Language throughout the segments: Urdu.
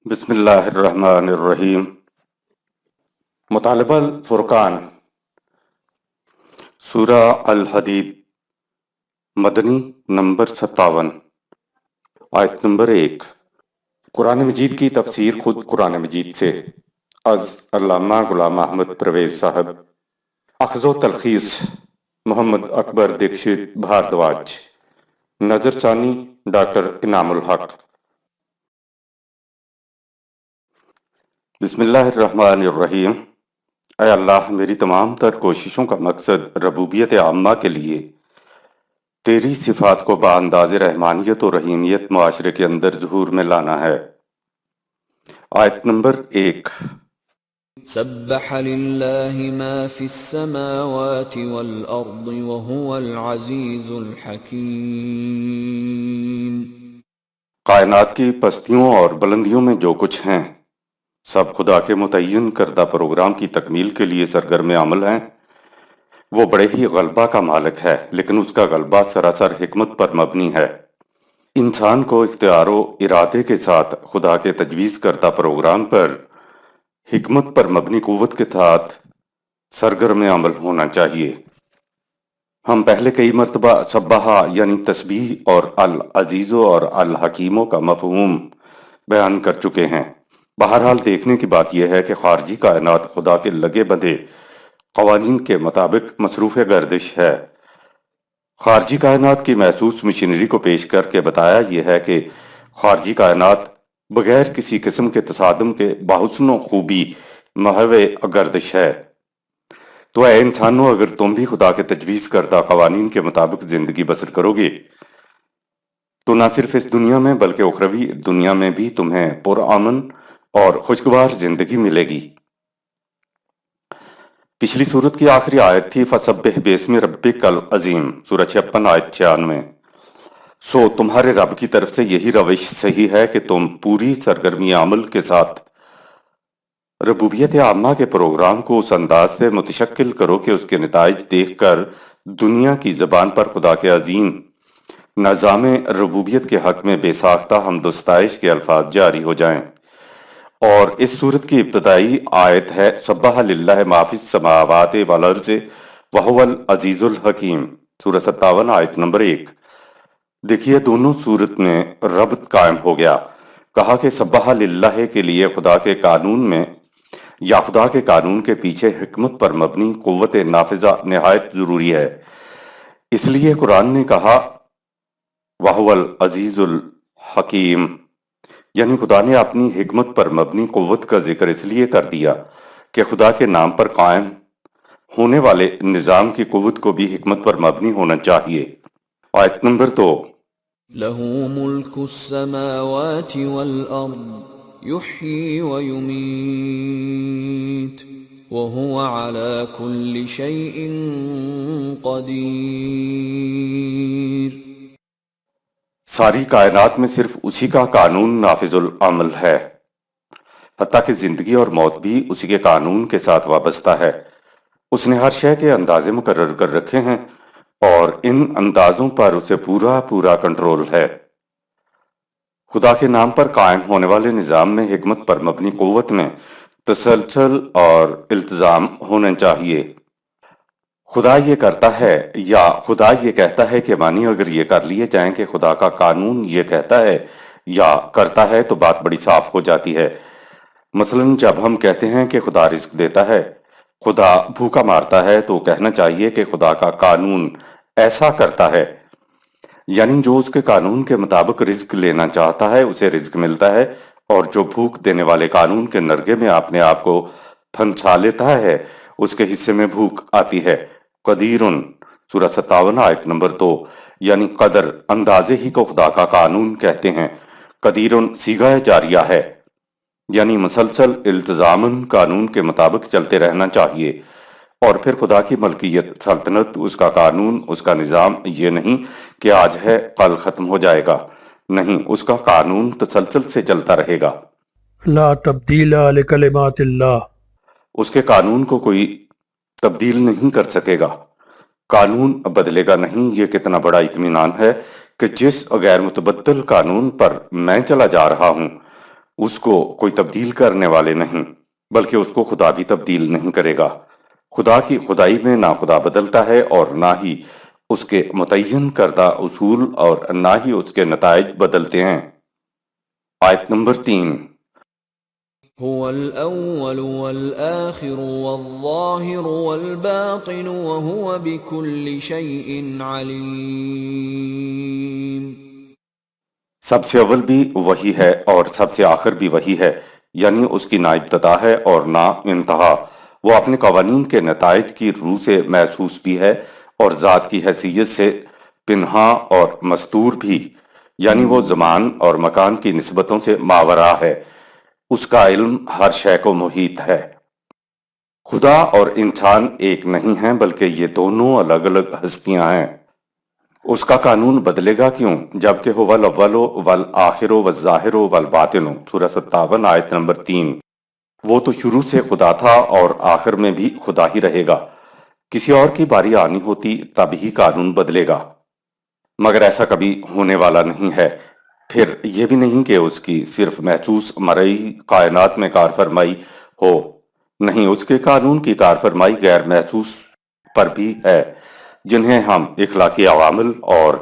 بسم اللہ الرحمن الرحیم۔ مطالبہ الفرقان، سورہ الحدید، مدنی نمبر 57، آیت نمبر 1۔ قرآن مجید کی تفسیر خود قرآن مجید سے، از علامہ غلام احمد پرویز صاحب، اخذ و تلخیص محمد اکبر دیکشت بھاردواج، نظر ثانی ڈاکٹر انعام الحق۔ بسم اللہ الرحمن الرحیم۔ اے اللہ، میری تمام تر کوششوں کا مقصد ربوبیت عامہ کے لیے تیری صفات کو بانداز رحمانیت و رحیمیت معاشرے کے اندر ظہور میں لانا ہے۔ آیت نمبر 1۔ سبح للہ ما فی السماوات والارض وهو العزیز الحکیم۔ کائنات کی پستیوں اور بلندیوں میں جو کچھ ہیں، سب خدا کے متعین کردہ پروگرام کی تکمیل کے لیے سرگرم عمل ہیں۔ وہ بڑے ہی غلبہ کا مالک ہے، لیکن اس کا غلبہ سراسر حکمت پر مبنی ہے۔ انسان کو اختیار و ارادے کے ساتھ خدا کے تجویز کردہ پروگرام پر حکمت پر مبنی قوت کے ساتھ سرگرم عمل ہونا چاہیے۔ ہم پہلے کئی مرتبہ سبحہ یعنی تسبیح اور العزیز اور الحکیموں کا مفہوم بیان کر چکے ہیں۔ بہرحال دیکھنے کی بات یہ ہے کہ خارجی کائنات خدا کے لگے بندھے قوانین کے مطابق مصروف گردش ہے۔ خارجی کائنات کی محسوس مشینری کو پیش کر کے بتایا یہ ہے کہ خارجی کائنات بغیر کسی قسم کے تصادم کے بحسن و خوبی محو گردش ہے۔ تو اے انسانوں، اگر تم بھی خدا کے تجویز کردہ قوانین کے مطابق زندگی بسر کرو گے تو نہ صرف اس دنیا میں بلکہ اخروی دنیا میں بھی تمہیں پرامن اور خوشگوار زندگی ملے گی۔ پچھلی سورت کی آخری آیت تھی فَسَبِّحْ بِاسْمِ رَبِّكَ الْعَظِيمِ، سورہ 56 آیت 96۔ سو تمہارے رب کی طرف سے یہی روش صحیح ہے کہ تم پوری سرگرمی عمل کے ساتھ ربوبیت عامہ کے پروگرام کو اس انداز سے متشکل کرو کہ اس کے نتائج دیکھ کر دنیا کی زبان پر خدا کے عظیم نظام ربوبیت کے حق میں بے ساختہ حمد و ستائش کے الفاظ جاری ہو جائیں۔ اور اس سورت کی ابتدائی آیت ہے سبح للہ ما فی السماوات والارض وہو العزیز الحکیم، سورہ 57 آیت نمبر 1۔ دیکھیے دونوں سورت میں ربط قائم ہو گیا۔ کہا کہ سبح للہ کے لیے خدا کے قانون میں یا خدا کے قانون کے پیچھے حکمت پر مبنی قوت نافذہ نہایت ضروری ہے۔ اس لیے قرآن نے کہا وَهُوَ الْعَزِيزُ الْحَكِيمُ، یعنی خدا نے اپنی حکمت پر مبنی قوت کا ذکر اس لیے کر دیا کہ خدا کے نام پر قائم ہونے والے نظام کی قوت کو بھی حکمت پر مبنی ہونا چاہیے۔ آیت نمبر 2۔ لَهُ مُلْكُ السَّمَاوَاتِ وَالْأَرْضِ يُحْيِي وَيُمِيتُ وَهُوَ عَلَى كُلِّ شَيْءٍ قَدِيرٌ۔ ساری کائنات میں صرف اسی کا قانون نافذ العمل ہے، حتیٰ کہ زندگی اور موت بھی اسی کے قانون کے ساتھ وابستہ ہے۔ اس نے ہر شے کے اندازے مقرر کر رکھے ہیں اور ان اندازوں پر اسے پورا پورا کنٹرول ہے۔ خدا کے نام پر قائم ہونے والے نظام میں حکمت پر مبنی قوت میں تسلسل اور التزام ہونا چاہیے۔ خدا یہ کرتا ہے یا خدا یہ کہتا ہے کہ معنی اگر یہ کر لیے جائیں کہ خدا کا قانون یہ کہتا ہے یا کرتا ہے تو بات بڑی صاف ہو جاتی ہے۔ مثلا جب ہم کہتے ہیں کہ خدا رزق دیتا ہے، خدا بھوکا مارتا ہے، تو کہنا چاہیے کہ خدا کا قانون ایسا کرتا ہے، یعنی جو اس کے قانون کے مطابق رزق لینا چاہتا ہے اسے رزق ملتا ہے، اور جو بھوک دینے والے قانون کے نرگے میں اپنے آپ کو پھنسا لیتا ہے اس کے حصے میں بھوک آتی ہے۔ قدیرن، سورہ 57 آیت نمبر 2، یعنی قدر اندازے ہی کو خدا کا قانون کہتے ہیں۔ قدیرن صیغہ جاریہ ہے، یعنی مسلسل التزاماً قانون کے مطابق چلتے رہنا چاہیے۔ اور پھر خدا کی ملکیت، سلطنت، اس کا قانون، اس کا نظام یہ نہیں کہ آج ہے کل ختم ہو جائے گا، نہیں، اس کا قانون تسلسل سے چلتا رہے گا۔ لا تبدیل لکلمات اللہ، اس کے قانون کو کوئی تبدیل نہیں کر سکے گا، قانون بدلے گا نہیں۔ یہ کتنا بڑا اطمینان ہے کہ جس غیر متبدل قانون پر میں چلا جا رہا ہوں اس کو کوئی تبدیل کرنے والے نہیں، بلکہ اس کو خدا بھی تبدیل نہیں کرے گا۔ خدا کی خدائی میں نہ خدا بدلتا ہے اور نہ ہی اس کے متعین کردہ اصول اور نہ ہی اس کے نتائج بدلتے ہیں۔ آیت نمبر 3۔ هو الأول والآخر والظاهر والباطن وهو بكل شيء عليم۔ سب سے اول بھی وہی ہے اور سب سے آخر بھی وہی ہے، یعنی اس کی نہ ابتدا ہے اور نہ انتہا۔ وہ اپنے قوانین کے نتائج کی روح سے محسوس بھی ہے اور ذات کی حیثیت سے پنہاں اور مستور بھی، یعنی وہ زمان اور مکان کی نسبتوں سے ماورا ہے۔ اس کا علم ہر شے کو محیط ہے۔ خدا اور انسان ایک نہیں ہیں، بلکہ یہ دونوں الگ الگ ہستیاں ہیں۔ اس کا قانون بدلے گا کیوں؟ جبکہ هو الاول والآخر والظاہر والباطن، سورہ 57 آیت نمبر 3۔ وہ تو شروع سے خدا تھا اور آخر میں بھی خدا ہی رہے گا۔ کسی اور کی باری آنی ہوتی تب ہی قانون بدلے گا، مگر ایسا کبھی ہونے والا نہیں ہے۔ پھر یہ بھی نہیں کہ اس کی صرف محسوس مرئی کائنات میں کار فرمائی ہو، نہیں، اس کے قانون کی کار فرمائی غیر محسوس پر بھی ہے، جنہیں ہم اخلاقی عوامل اور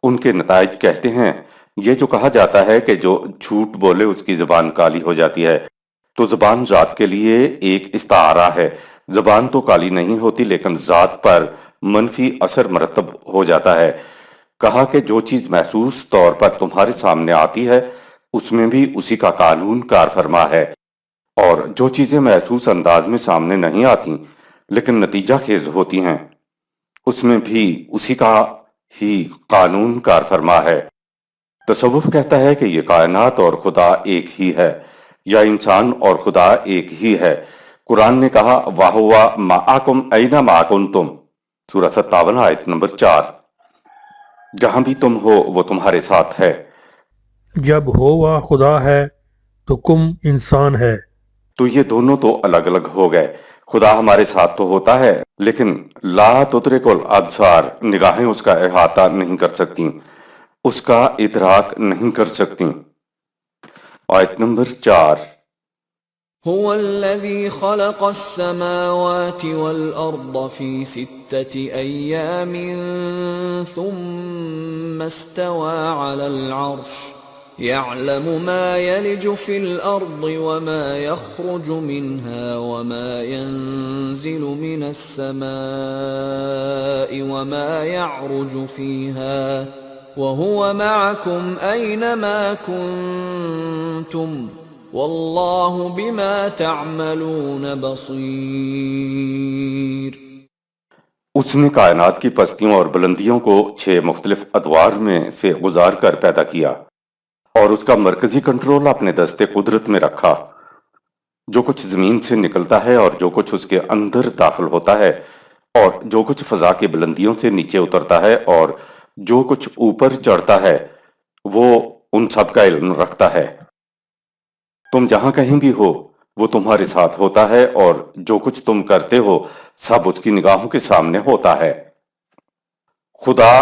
ان کے نتائج کہتے ہیں۔ یہ جو کہا جاتا ہے کہ جو جھوٹ بولے اس کی زبان کالی ہو جاتی ہے، تو زبان ذات کے لیے ایک استعارہ ہے۔ زبان تو کالی نہیں ہوتی لیکن ذات پر منفی اثر مرتب ہو جاتا ہے۔ کہا کہ جو چیز محسوس طور پر تمہارے سامنے آتی ہے اس میں بھی اسی کا قانون کار فرما ہے، اور جو چیزیں محسوس انداز میں سامنے نہیں آتی لیکن نتیجہ خیز ہوتی ہیں اس میں بھی اسی کا ہی قانون کار فرما ہے۔ تصوف کہتا ہے کہ یہ کائنات اور خدا ایک ہی ہے، یا انسان اور خدا ایک ہی ہے۔ قرآن نے کہا وَهُوَ مَعَكُمْ أَيْنَمَا كُنْتُمْ، سورہ 57 آیت نمبر 4۔ جہاں بھی تم ہو وہ تمہارے ساتھ ہے۔ جب ہوا خدا ہے تو کم انسان ہے۔ تو یہ دونوں تو الگ الگ ہو گئے۔ خدا ہمارے ساتھ تو ہوتا ہے لیکن لا تدرک الابصار، نگاہیں اس کا احاطہ نہیں کر سکتی، اس کا ادراک نہیں کر سکتی۔ آیت نمبر 4۔ هو الذي خلق السماوات والأرض في 6 أيام ثم استوى على العرش يعلم ما يلج في الأرض وما يخرج منها وما ينزل من السماء وما يعرج فيها وهو معكم أينما كنتم واللہ بما تعملون بصیر۔ اس نے کائنات کی پستیوں اور بلندیوں کو 6 مختلف ادوار میں سے گزار کر پیدا کیا اور اس کا مرکزی کنٹرول اپنے دست قدرت میں رکھا۔ جو کچھ زمین سے نکلتا ہے اور جو کچھ اس کے اندر داخل ہوتا ہے اور جو کچھ فضا کی بلندیوں سے نیچے اترتا ہے اور جو کچھ اوپر چڑھتا ہے وہ ان سب کا علم رکھتا ہے۔ تم جہاں کہیں بھی ہو وہ تمہارے ساتھ ہوتا ہے اور جو کچھ تم کرتے ہو سب اس کی نگاہوں کے سامنے ہوتا ہے۔ خدا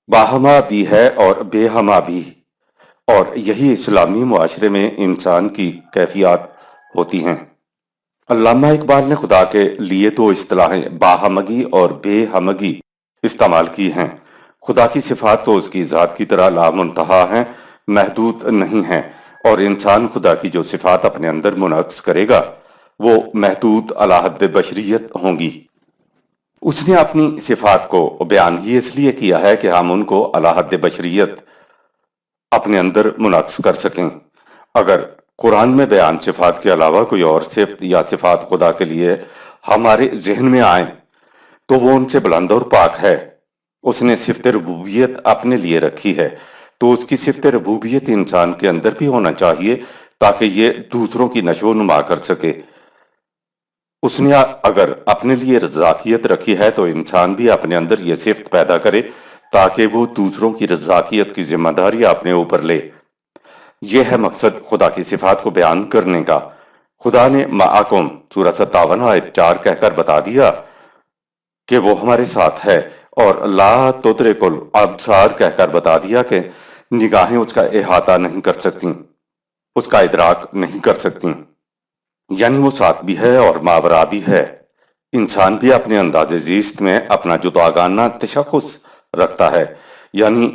باہما بھی ہے اور بے ہما بھی، اور یہی اسلامی معاشرے میں انسان کی کیفیات ہوتی ہیں۔ علامہ اقبال نے خدا کے لیے 2 اصطلاحیں باہمگی اور بے ہمگی استعمال کی ہیں۔ خدا کی صفات تو اس کی ذات کی طرح لامنتہا ہیں، محدود نہیں ہیں، اور انسان خدا کی جو صفات اپنے اندر منعکس کرے گا وہ محدود علی حد بشریت ہوں گی۔ اس نے اپنی صفات کو بیان ہی اس لیے کیا ہے کہ ہم ان کو علی حد بشریت اپنے اندر منعکس کر سکیں۔ اگر قرآن میں بیان صفات کے علاوہ کوئی اور صفت یا صفات خدا کے لیے ہمارے ذہن میں آئیں تو وہ ان سے بلند اور پاک ہے۔ اس نے صفت ربوبیت اپنے لیے رکھی ہے تو اس کی صفت ربوبیت انسان کے اندر بھی ہونا چاہیے تاکہ یہ دوسروں کی نشو و نما کر سکے۔ اس نے اگر اپنے لیے رزاقیت رکھی ہے تو انسان بھی اپنے اندر یہ صفت پیدا کرے تاکہ وہ دوسروں کی رزاقیت کی ذمہ داری اپنے اوپر لے۔ یہ ہے مقصد خدا کی صفات کو بیان کرنے کا۔ خدا نے معکم سورہ 57 آیت 4 کہہ کر بتا دیا کہ وہ ہمارے ساتھ ہے، اور لا تدرک الابصار کہہ کر بتا دیا کہ نگاہیں اس کا احاطہ نہیں کر سکتی۔ اس کا ادراک نہیں کر سکتی، یعنی وہ ساتھ بھی ہے اور ماورا بھی ہے۔ انسان بھی اپنے انداز زیست میں اپنا جداگانہ تشخص رکھتا ہے، یعنی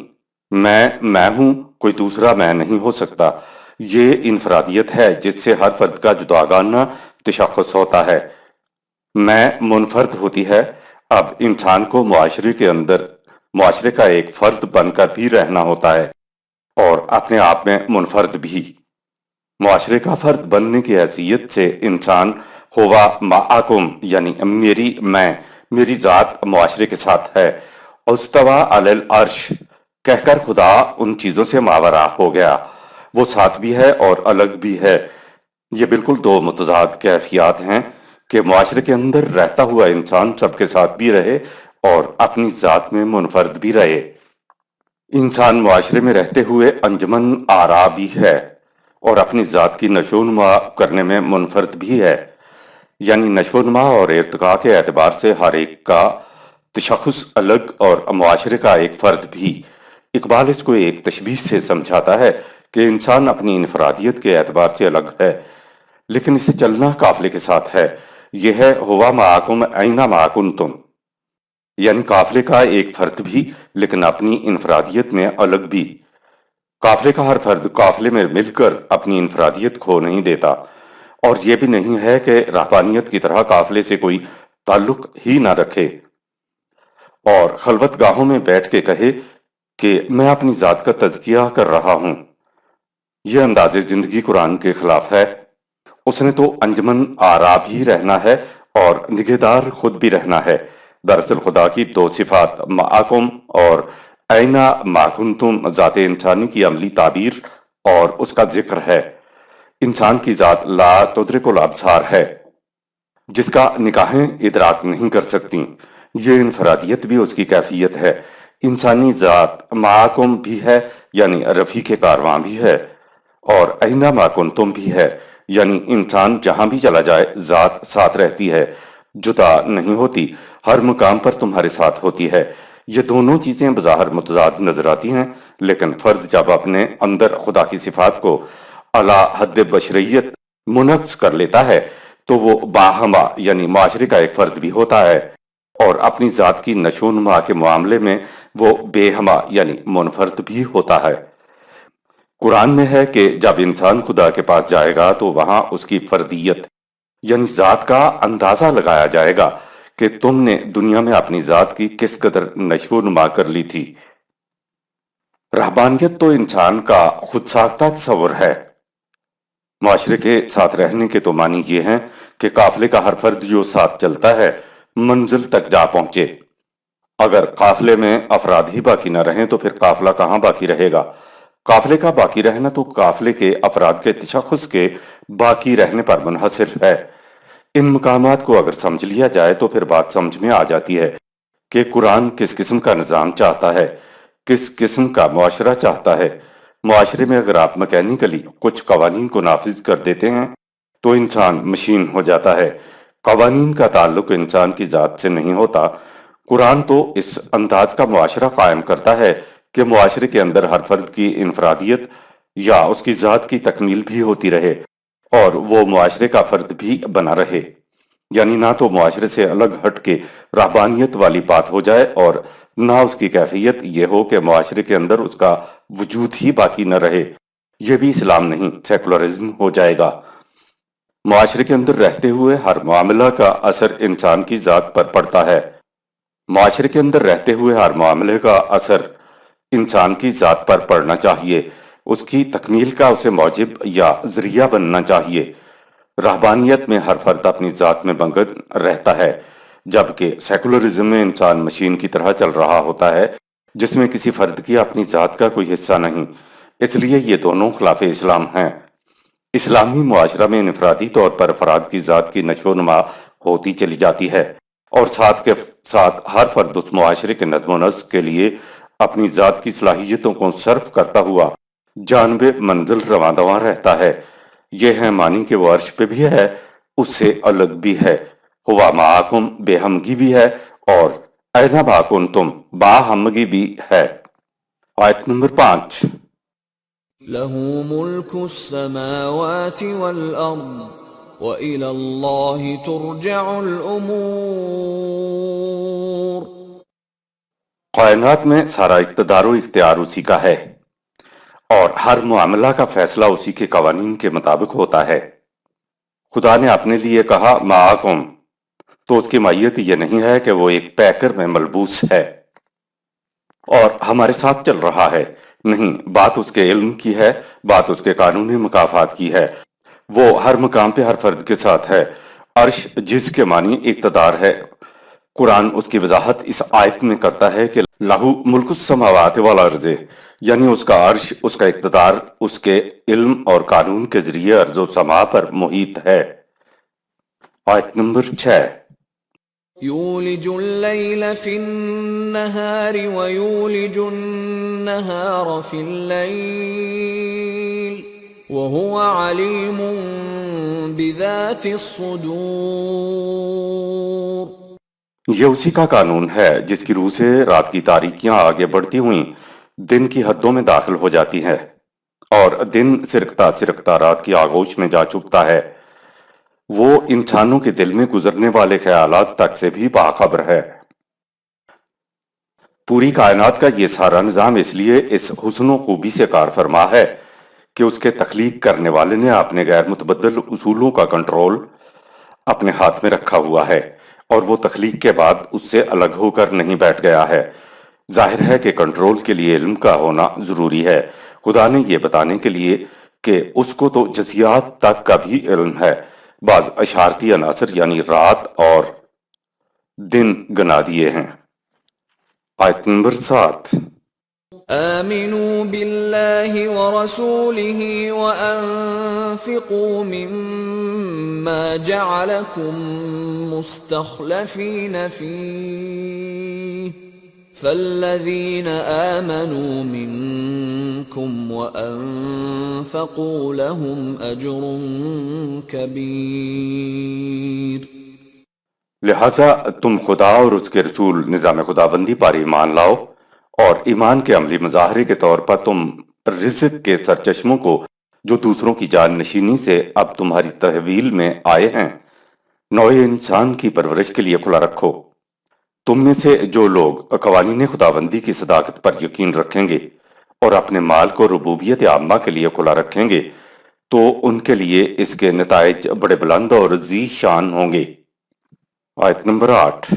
میں ہوں، کوئی دوسرا میں نہیں ہو سکتا۔ یہ انفرادیت ہے جس سے ہر فرد کا جداگانہ تشخص ہوتا ہے، میں منفرد ہوتی ہے۔ اب انسان کو معاشرے کے اندر معاشرے کا ایک فرد بن کر بھی رہنا ہوتا ہے اور اپنے آپ میں منفرد بھی۔ معاشرے کا فرد بننے کی حیثیت سے انسان ہوا معکم، یعنی میری ذات معاشرے کے ساتھ ہے۔ استویٰ علی العرش کہہ کر خدا ان چیزوں سے ماورا ہو گیا، وہ ساتھ بھی ہے اور الگ بھی ہے۔ یہ بالکل دو متضاد کیفیات ہیں کہ معاشرے کے اندر رہتا ہوا انسان سب کے ساتھ بھی رہے اور اپنی ذات میں منفرد بھی رہے۔ انسان معاشرے میں رہتے ہوئے انجمن آرا بھی ہے اور اپنی ذات کی نشو و نما کرنے میں منفرد بھی ہے، یعنی نشو و نما اور ارتقاء کے اعتبار سے ہر ایک کا تشخص الگ اور معاشرے کا ایک فرد بھی۔ اقبال اس کو ایک تشبیہ سے سمجھاتا ہے کہ انسان اپنی انفرادیت کے اعتبار سے الگ ہے، لیکن اسے چلنا قافلے کے ساتھ ہے۔ یہ ہے ہوا معکم اینا ما کنتم، یعنی قافلے کا ایک فرد بھی لیکن اپنی انفرادیت میں الگ بھی۔ قافلے کا ہر فرد قافلے میں مل کر اپنی انفرادیت کھو نہیں دیتا، اور یہ بھی نہیں ہے کہ رہبانیت کی طرح قافلے سے کوئی تعلق ہی نہ رکھے اور خلوت گاہوں میں بیٹھ کے کہے کہ میں اپنی ذات کا تزکیہ کر رہا ہوں۔ یہ انداز زندگی قرآن کے خلاف ہے۔ اس نے تو انجمن آرا بھی رہنا ہے اور نگہدار خود بھی رہنا ہے۔ دراصل خدا کی دو صفات معکم اور اینا ما کنتم ذات انسانی کی عملی تعبیر اور اس کا ذکر ہے۔ انسان کی ذات لا تدرک الابصار ہے، جس کا نگاہیں ادراک نہیں کر سکتی۔ یہ انفرادیت بھی اس کی کیفیت ہے۔ انسانی ذات معکم بھی ہے، یعنی رفیق کارواں بھی ہے، اور اینا ما کنتم بھی ہے، یعنی انسان جہاں بھی چلا جائے ذات ساتھ رہتی ہے، جدا نہیں ہوتی، ہر مقام پر تمہارے ساتھ ہوتی ہے۔ یہ دونوں چیزیں بظاہر متضاد نظر آتی ہیں، لیکن فرد جب اپنے اندر خدا کی صفات کو اعلی حد بشریت منعکس کر لیتا ہے تو وہ باہما یعنی معاشرے کا ایک فرد بھی ہوتا ہے، اور اپنی ذات کی نشو و نما کے معاملے میں وہ بے ہما یعنی منفرد بھی ہوتا ہے۔ قرآن میں ہے کہ جب انسان خدا کے پاس جائے گا تو وہاں اس کی فردیت یعنی ذات کا اندازہ لگایا جائے گا کہ تم نے دنیا میں اپنی ذات کی کس قدر نشو و نما کر لی تھی۔ رہبانیت تو انسان کا خود ساختہ تصور ہے۔ معاشرے کے ساتھ رہنے کے تو معنی یہ ہیں کہ قافلے کا ہر فرد جو ساتھ چلتا ہے منزل تک جا پہنچے۔ اگر قافلے میں افراد ہی باقی نہ رہیں تو پھر قافلہ کہاں باقی رہے گا؟ قافلے کا باقی رہنا تو قافلے کے افراد کے تشخص کے باقی رہنے پر منحصر ہے۔ ان مقامات کو اگر سمجھ لیا جائے تو پھر بات سمجھ میں آ جاتی ہے کہ قرآن کس قسم کا نظام چاہتا ہے، کس قسم کا معاشرہ چاہتا ہے۔ معاشرے میں اگر آپ میکینیکلی کچھ قوانین کو نافذ کر دیتے ہیں تو انسان مشین ہو جاتا ہے۔ قوانین کا تعلق انسان کی ذات سے نہیں ہوتا۔ قرآن تو اس انداز کا معاشرہ قائم کرتا ہے کہ معاشرے کے اندر ہر فرد کی انفرادیت یا اس کی ذات کی تکمیل بھی ہوتی رہے اور وہ معاشرے کا فرد بھی بنا رہے، یعنی نہ تو معاشرے سے الگ ہٹ کے رہبانیت والی بات ہو جائے اور نہ اس کی کیفیت یہ ہو کہ معاشرے کے اندر اس کا وجود ہی باقی نہ رہے۔ یہ بھی اسلام نہیں، سیکولرزم ہو جائے گا۔ معاشرے کے اندر رہتے ہوئے ہر معاملہ کا اثر انسان کی ذات پر پڑتا ہے۔ معاشرے کے اندر رہتے ہوئے ہر معاملے کا اثر انسان کی ذات پر پڑنا چاہیے، اس کی تکمیل کا اسے موجب یا ذریعہ بننا چاہیے۔ رہبانیت میں ہر فرد اپنی ذات میں مگن رہتا ہے، جبکہ سیکولرزم میں انسان مشین کی طرح چل رہا ہوتا ہے جس میں کسی فرد کی اپنی ذات کا کوئی حصہ نہیں۔ اس لیے یہ دونوں خلاف اسلام ہیں۔ اسلامی معاشرہ میں انفرادی طور پر افراد کی ذات کی نشو و نما ہوتی چلی جاتی ہے، اور ساتھ کے ساتھ ہر فرد اس معاشرے کے نظم و نسق کے لیے اپنی ذات کی صلاحیتوں کو صرف کرتا ہوا جانب منزل رواں دواں رہتا ہے۔ یہ ہے معنی کہ وہ عرش پہ بھی ہے، اس سے الگ بھی ہے، ہوا معاکم بے ہمگی بھی ہے، اور اینا ما کنتم با ہمگی بھی ہے۔ آیت نمبر 5۔ له ملك السماوات والأرض وإلى الله ترجع الأمور۔ کائنات میں سارا اقتدار و اختیار اسی کا ہے اور ہر معاملہ کا فیصلہ اسی کے قوانین کے مطابق ہوتا ہے۔ خدا نے اپنے لیے کہا معاکم، تو اس کی مائیت یہ نہیں ہے کہ وہ ایک پیکر میں ملبوس ہے اور ہمارے ساتھ چل رہا ہے، نہیں، بات اس کے علم کی ہے، بات اس کے قانونی مکافات کی ہے۔ وہ ہر مقام پہ ہر فرد کے ساتھ ہے۔ عرش جس کے معنی اقتدار ہے، قرآن اس کی وضاحت اس آیت میں کرتا ہے کہ لہو ملک السماوات والارض، یعنی اس کا عرش، اس کا اقتدار اس کے علم اور قانون کے ذریعے ارض و سما پر محیط ہے۔ آیت نمبر 6۔ يولج الليل في النهار ويولج النهار في الليل وهو عليم بذات الصدور۔ یہ اسی کا قانون ہے جس کی روح سے رات کی تاریکیاں آگے بڑھتی ہوئیں دن کی حدوں میں داخل ہو جاتی ہیں اور دن سرکتا سرکتا رات کی آغوش میں جا چکتا ہے۔ وہ انسانوں کے دل میں گزرنے والے خیالات تک سے بھی باخبر ہے۔ پوری کائنات کا یہ سارا نظام اس لیے اس حسن و خوبی سے کار فرما ہے کہ اس کے تخلیق کرنے والے نے اپنے غیر متبدل اصولوں کا کنٹرول اپنے ہاتھ میں رکھا ہوا ہے اور وہ تخلیق کے بعد اس سے الگ ہو کر نہیں بیٹھ گیا ہے۔ ظاہر ہے کہ کنٹرول کے لیے علم کا ہونا ضروری ہے۔ خدا نے یہ بتانے کے لیے کہ اس کو تو جزیات تک کا بھی علم ہے، بعض اشارتی عناصر یعنی رات اور دن گنا دیے ہیں۔ آیت نمبر 7۔ آمنوا بالله ورسوله وأنفقوا مما جعلكم مستخلفين فيه فالذين آمنوا منكم وأنفقوا لهم أجر كبير۔ لہٰذا تم خدا اور اس کے رسول نظام خداوندی پر ایمان لاؤ اور ایمان کے عملی مظاہرے کے طور پر تم رزق کے سرچشموں کو جو دوسروں کی جان نشینی سے اب تمہاری تحویل میں آئے ہیں نوع انسان کی پرورش کے لیے کھلا رکھو۔ تم میں سے جو لوگ قوانین خداوندی کی صداقت پر یقین رکھیں گے اور اپنے مال کو ربوبیت عامہ کے لیے کھلا رکھیں گے تو ان کے لیے اس کے نتائج بڑے بلند اور ذی شان ہوں گے۔ آیت نمبر 8۔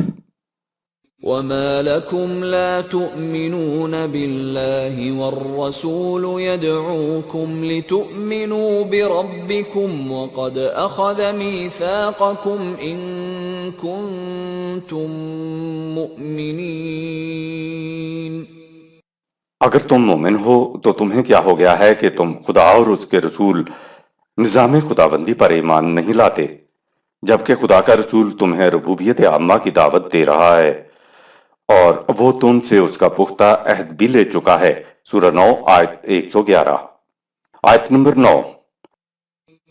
وما لكم لا تؤمنون بالله والرسول يدعوكم لتؤمنوا بربكم وقد أخذ ميثاقكم إن كنتم مؤمنين۔ اگر تم مومن ہو تو تمہیں کیا ہو گیا ہے کہ تم خدا اور اس کے رسول نظام خداوندی پر ایمان نہیں لاتے جبکہ خدا کا رسول تمہیں ربوبیت عامہ کی دعوت دے رہا ہے اور وہ تم سے اس کا پختہ عہد بھی لے چکا ہے۔ سورہ 9 آیت 111۔ آیت نمبر 9۔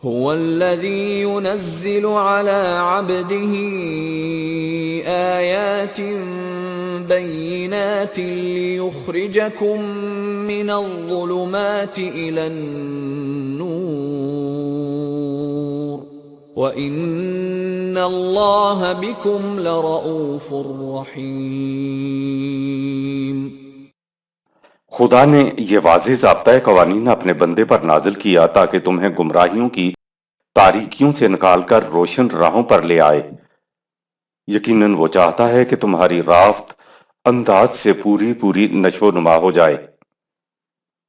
هو الذي ينزل على عبده آيات بينات ليخرجكم من الظلمات إلى النور وَإِنَّ اللَّهَ بِكُمْ لَرَؤُوفٌ رَحِيمٌ۔ خدا نے یہ واضح ضابطۂ قوانین اپنے بندے پر نازل کیا تاکہ تمہیں گمراہیوں کی تاریکیوں سے نکال کر روشن راہوں پر لے آئے۔ یقیناً وہ چاہتا ہے کہ تمہاری رافت انداز سے پوری پوری نشو و نما ہو جائے۔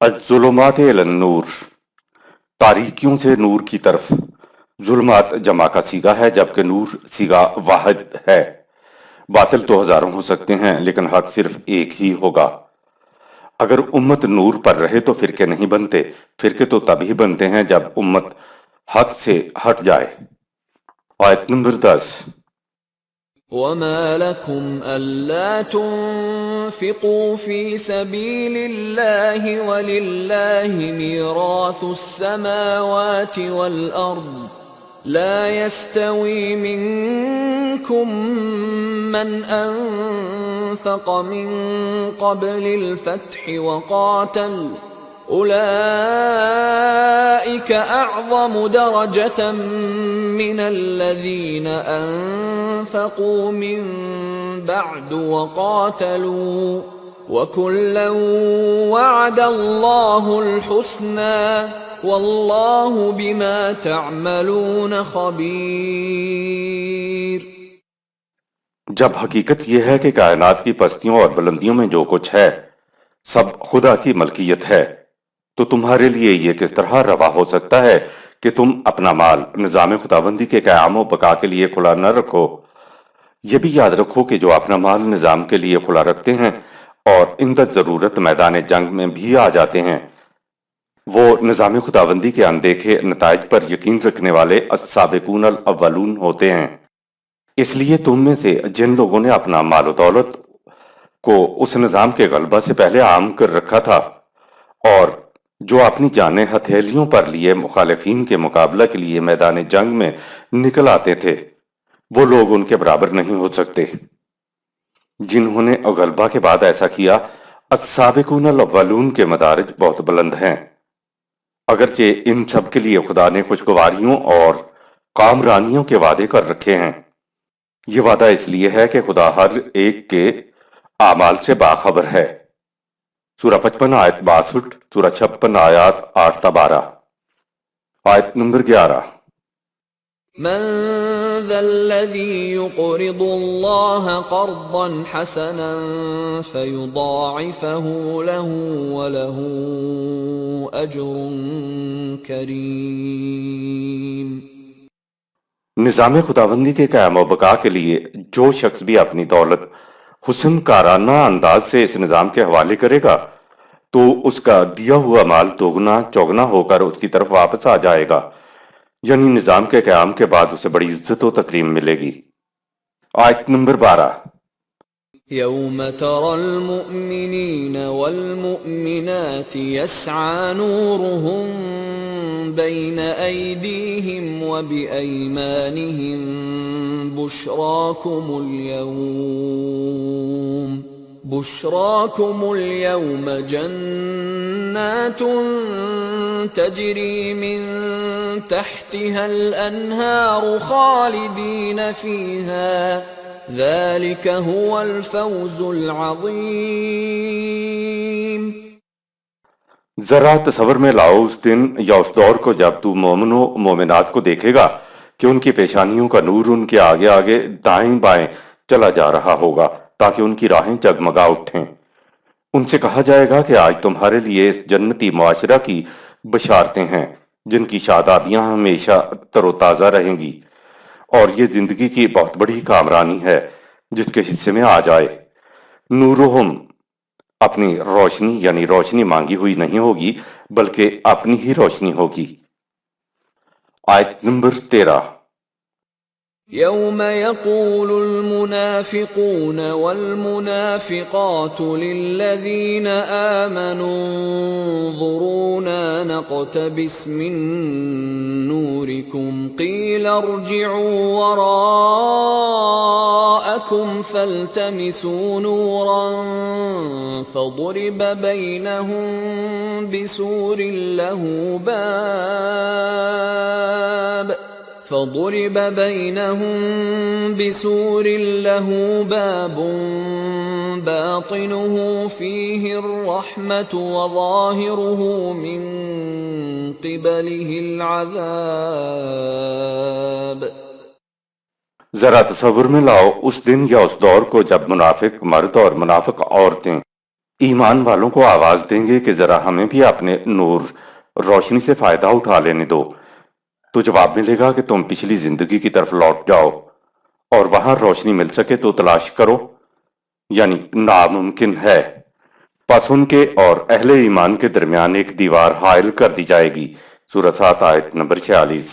الظلمات الی النور، تاریکیوں سے نور کی طرف۔ ظلمات جمع کا صیغہ ہے جبکہ نور صیغہ واحد ہے۔ باطل تو ہزاروں ہو سکتے ہیں لیکن حق صرف ایک ہی ہوگا۔ اگر امت نور پر رہے تو فرقے نہیں بنتے، فرقے تو تبھی بنتے ہیں جب امت حق سے ہٹ جائے۔ آیت نمبر 10۔ وَمَا لَكُمْ أَلَّا تُنْفِقُوا فِي سَبِيلِ اللَّهِ وَلِلَّهِ مِيرَاثُ السَّمَاوَاتِ وَالْأَرْضِ لَا يَسْتَوِي مِنْكُمْ مَنْ أَنْفَقَ مِنْ قَبْلِ الْفَتْحِ أولئك أعظم درجة من الذين أنفقوا من بعد وقاتلوا وكلا وعد الله الحسنى والله بما تعملون خبير۔ جب حقیقت یہ ہے کہ کائنات کی پستیوں اور بلندیوں میں جو کچھ ہے سب خدا کی ملکیت ہے، تو تمہارے لیے یہ کس طرح روا ہو سکتا ہے کہ تم اپنا مال نظام خداوندی کے قیام و بقا کے لیے کھلا نہ رکھو؟ یہ بھی یاد رکھو کہ جو اپنا مال نظام کے لیے کھلا رکھتے ہیں اور اندر ضرورت میدان جنگ میں بھی آ جاتے ہیں، وہ نظام خداوندی کے اندیکھے نتائج پر یقین رکھنے والے السابقون الاولون ہوتے ہیں۔ اس لیے تم میں سے جن لوگوں نے اپنا مال و دولت کو اس نظام کے غلبہ سے پہلے عام کر رکھا تھا اور جو اپنی جانیں ہتھیلیوں پر لیے مخالفین کے مقابلہ کے لیے میدان جنگ میں نکل آتے تھے، وہ لوگ ان کے برابر نہیں ہو سکتے۔ جنہوں نے غلبہ کے بعد ایسا کیا، السابقون الاولون کے مدارج بہت بلند ہیں، اگرچہ ان سب کے لیے خدا نے خوشگواریوں اور کامرانیوں کے وعدے کر رکھے ہیں۔ یہ وعدہ اس لیے ہے کہ خدا ہر ایک کے اعمال سے باخبر ہے۔ سورہ 55 آیت 62، سورہ 56 آیات 8 تا 12۔ آیت نمبر 11۔ من ذا الذي يقرض الله قرضا حسنا فيضاعفه له وله أجر كريم۔ نظام خداوندی کے قیام و بقا کے لیے جو شخص بھی اپنی دولت حسن کارانہ انداز سے اس نظام کے حوالے کرے گا تو اس کا دیا ہوا مال دوگنا چوگنا ہو کر اس کی طرف واپس آ جائے گا، یعنی نظام کے قیام کے بعد اسے بڑی عزت و تکریم ملے گی۔ آیت نمبر 12۔ يوم ترى المؤمنين والمؤمنات يسعى نورهم بين أيديهم وبأيمانهم بشراكم اليوم جنات تجري من تحتها الأنهار خالدين فيها ذلك هو الفوز العظيم۔ ذرا تصور میں لاؤ اس دن یا اس دور کو جب تو مومنوں مومنات کو دیکھے گا کہ ان کی پیشانیوں کا نور ان کے آگے آگے دائیں بائیں چلا جا رہا ہوگا تاکہ ان کی راہیں جگمگا اٹھیں۔ ان سے کہا جائے گا کہ آج تمہارے لیے اس جنتی معاشرہ کی بشارتیں ہیں جن کی شادابیاں ہمیشہ تر و تازہ رہیں گی، اور یہ زندگی کی بہت بڑی کامرانی ہے جس کے حصے میں آ جائے۔ نورہم، اپنی روشنی یعنی روشنی مانگی ہوئی نہیں ہوگی بلکہ اپنی ہی روشنی ہوگی۔ آیت نمبر 13۔ يوم يقول المنافقون والمنافقات للذين آمنوا انظرونا نقتبس من نوركم قيل ارجعوا وراءكم فالتمسوا نورا فضرب بينهم بسور له باب باطنه فيه الرحمة وظاهره من قبله العذاب۔ ذرا تصور میں لاؤ اس دن یا اس دور کو جب منافق مرد اور منافق عورتیں ایمان والوں کو آواز دیں گے کہ ذرا ہمیں بھی اپنے نور روشنی سے فائدہ اٹھا لینے دو، تو جواب ملے گا کہ تم پچھلی زندگی کی طرف لوٹ جاؤ اور وہاں روشنی مل سکے تو تلاش کرو، یعنی ناممکن ہے۔ پس ان کے اور اہل ایمان کے درمیان ایک دیوار حائل کر دی جائے گی۔ سورہ 7 آیت نمبر 46۔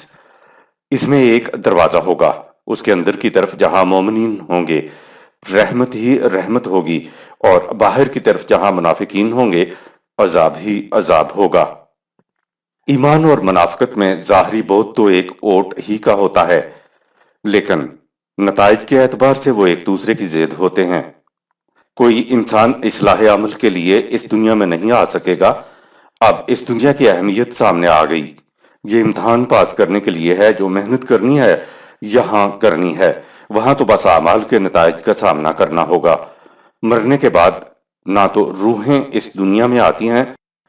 اس میں ایک دروازہ ہوگا، اس کے اندر کی طرف جہاں مومنین ہوں گے رحمت ہی رحمت ہوگی، اور باہر کی طرف جہاں منافقین ہوں گے عذاب ہی عذاب ہوگا۔ ایمان اور منافقت میں ظاہری بعد تو ایک اوٹ ہی کا ہوتا ہے، لیکن نتائج کے اعتبار سے وہ ایک دوسرے کی ضد ہوتے ہیں۔ کوئی انسان اصلاح عمل کے لیے اس دنیا میں نہیں آ سکے گا اب اس دنیا کی اہمیت سامنے آ گئی۔ یہ امتحان پاس کرنے کے لیے ہے، جو محنت کرنی ہے یہاں کرنی ہے، وہاں تو بس اعمال کے نتائج کا سامنا کرنا ہوگا۔ مرنے کے بعد نہ تو روحیں اس دنیا میں آتی ہیں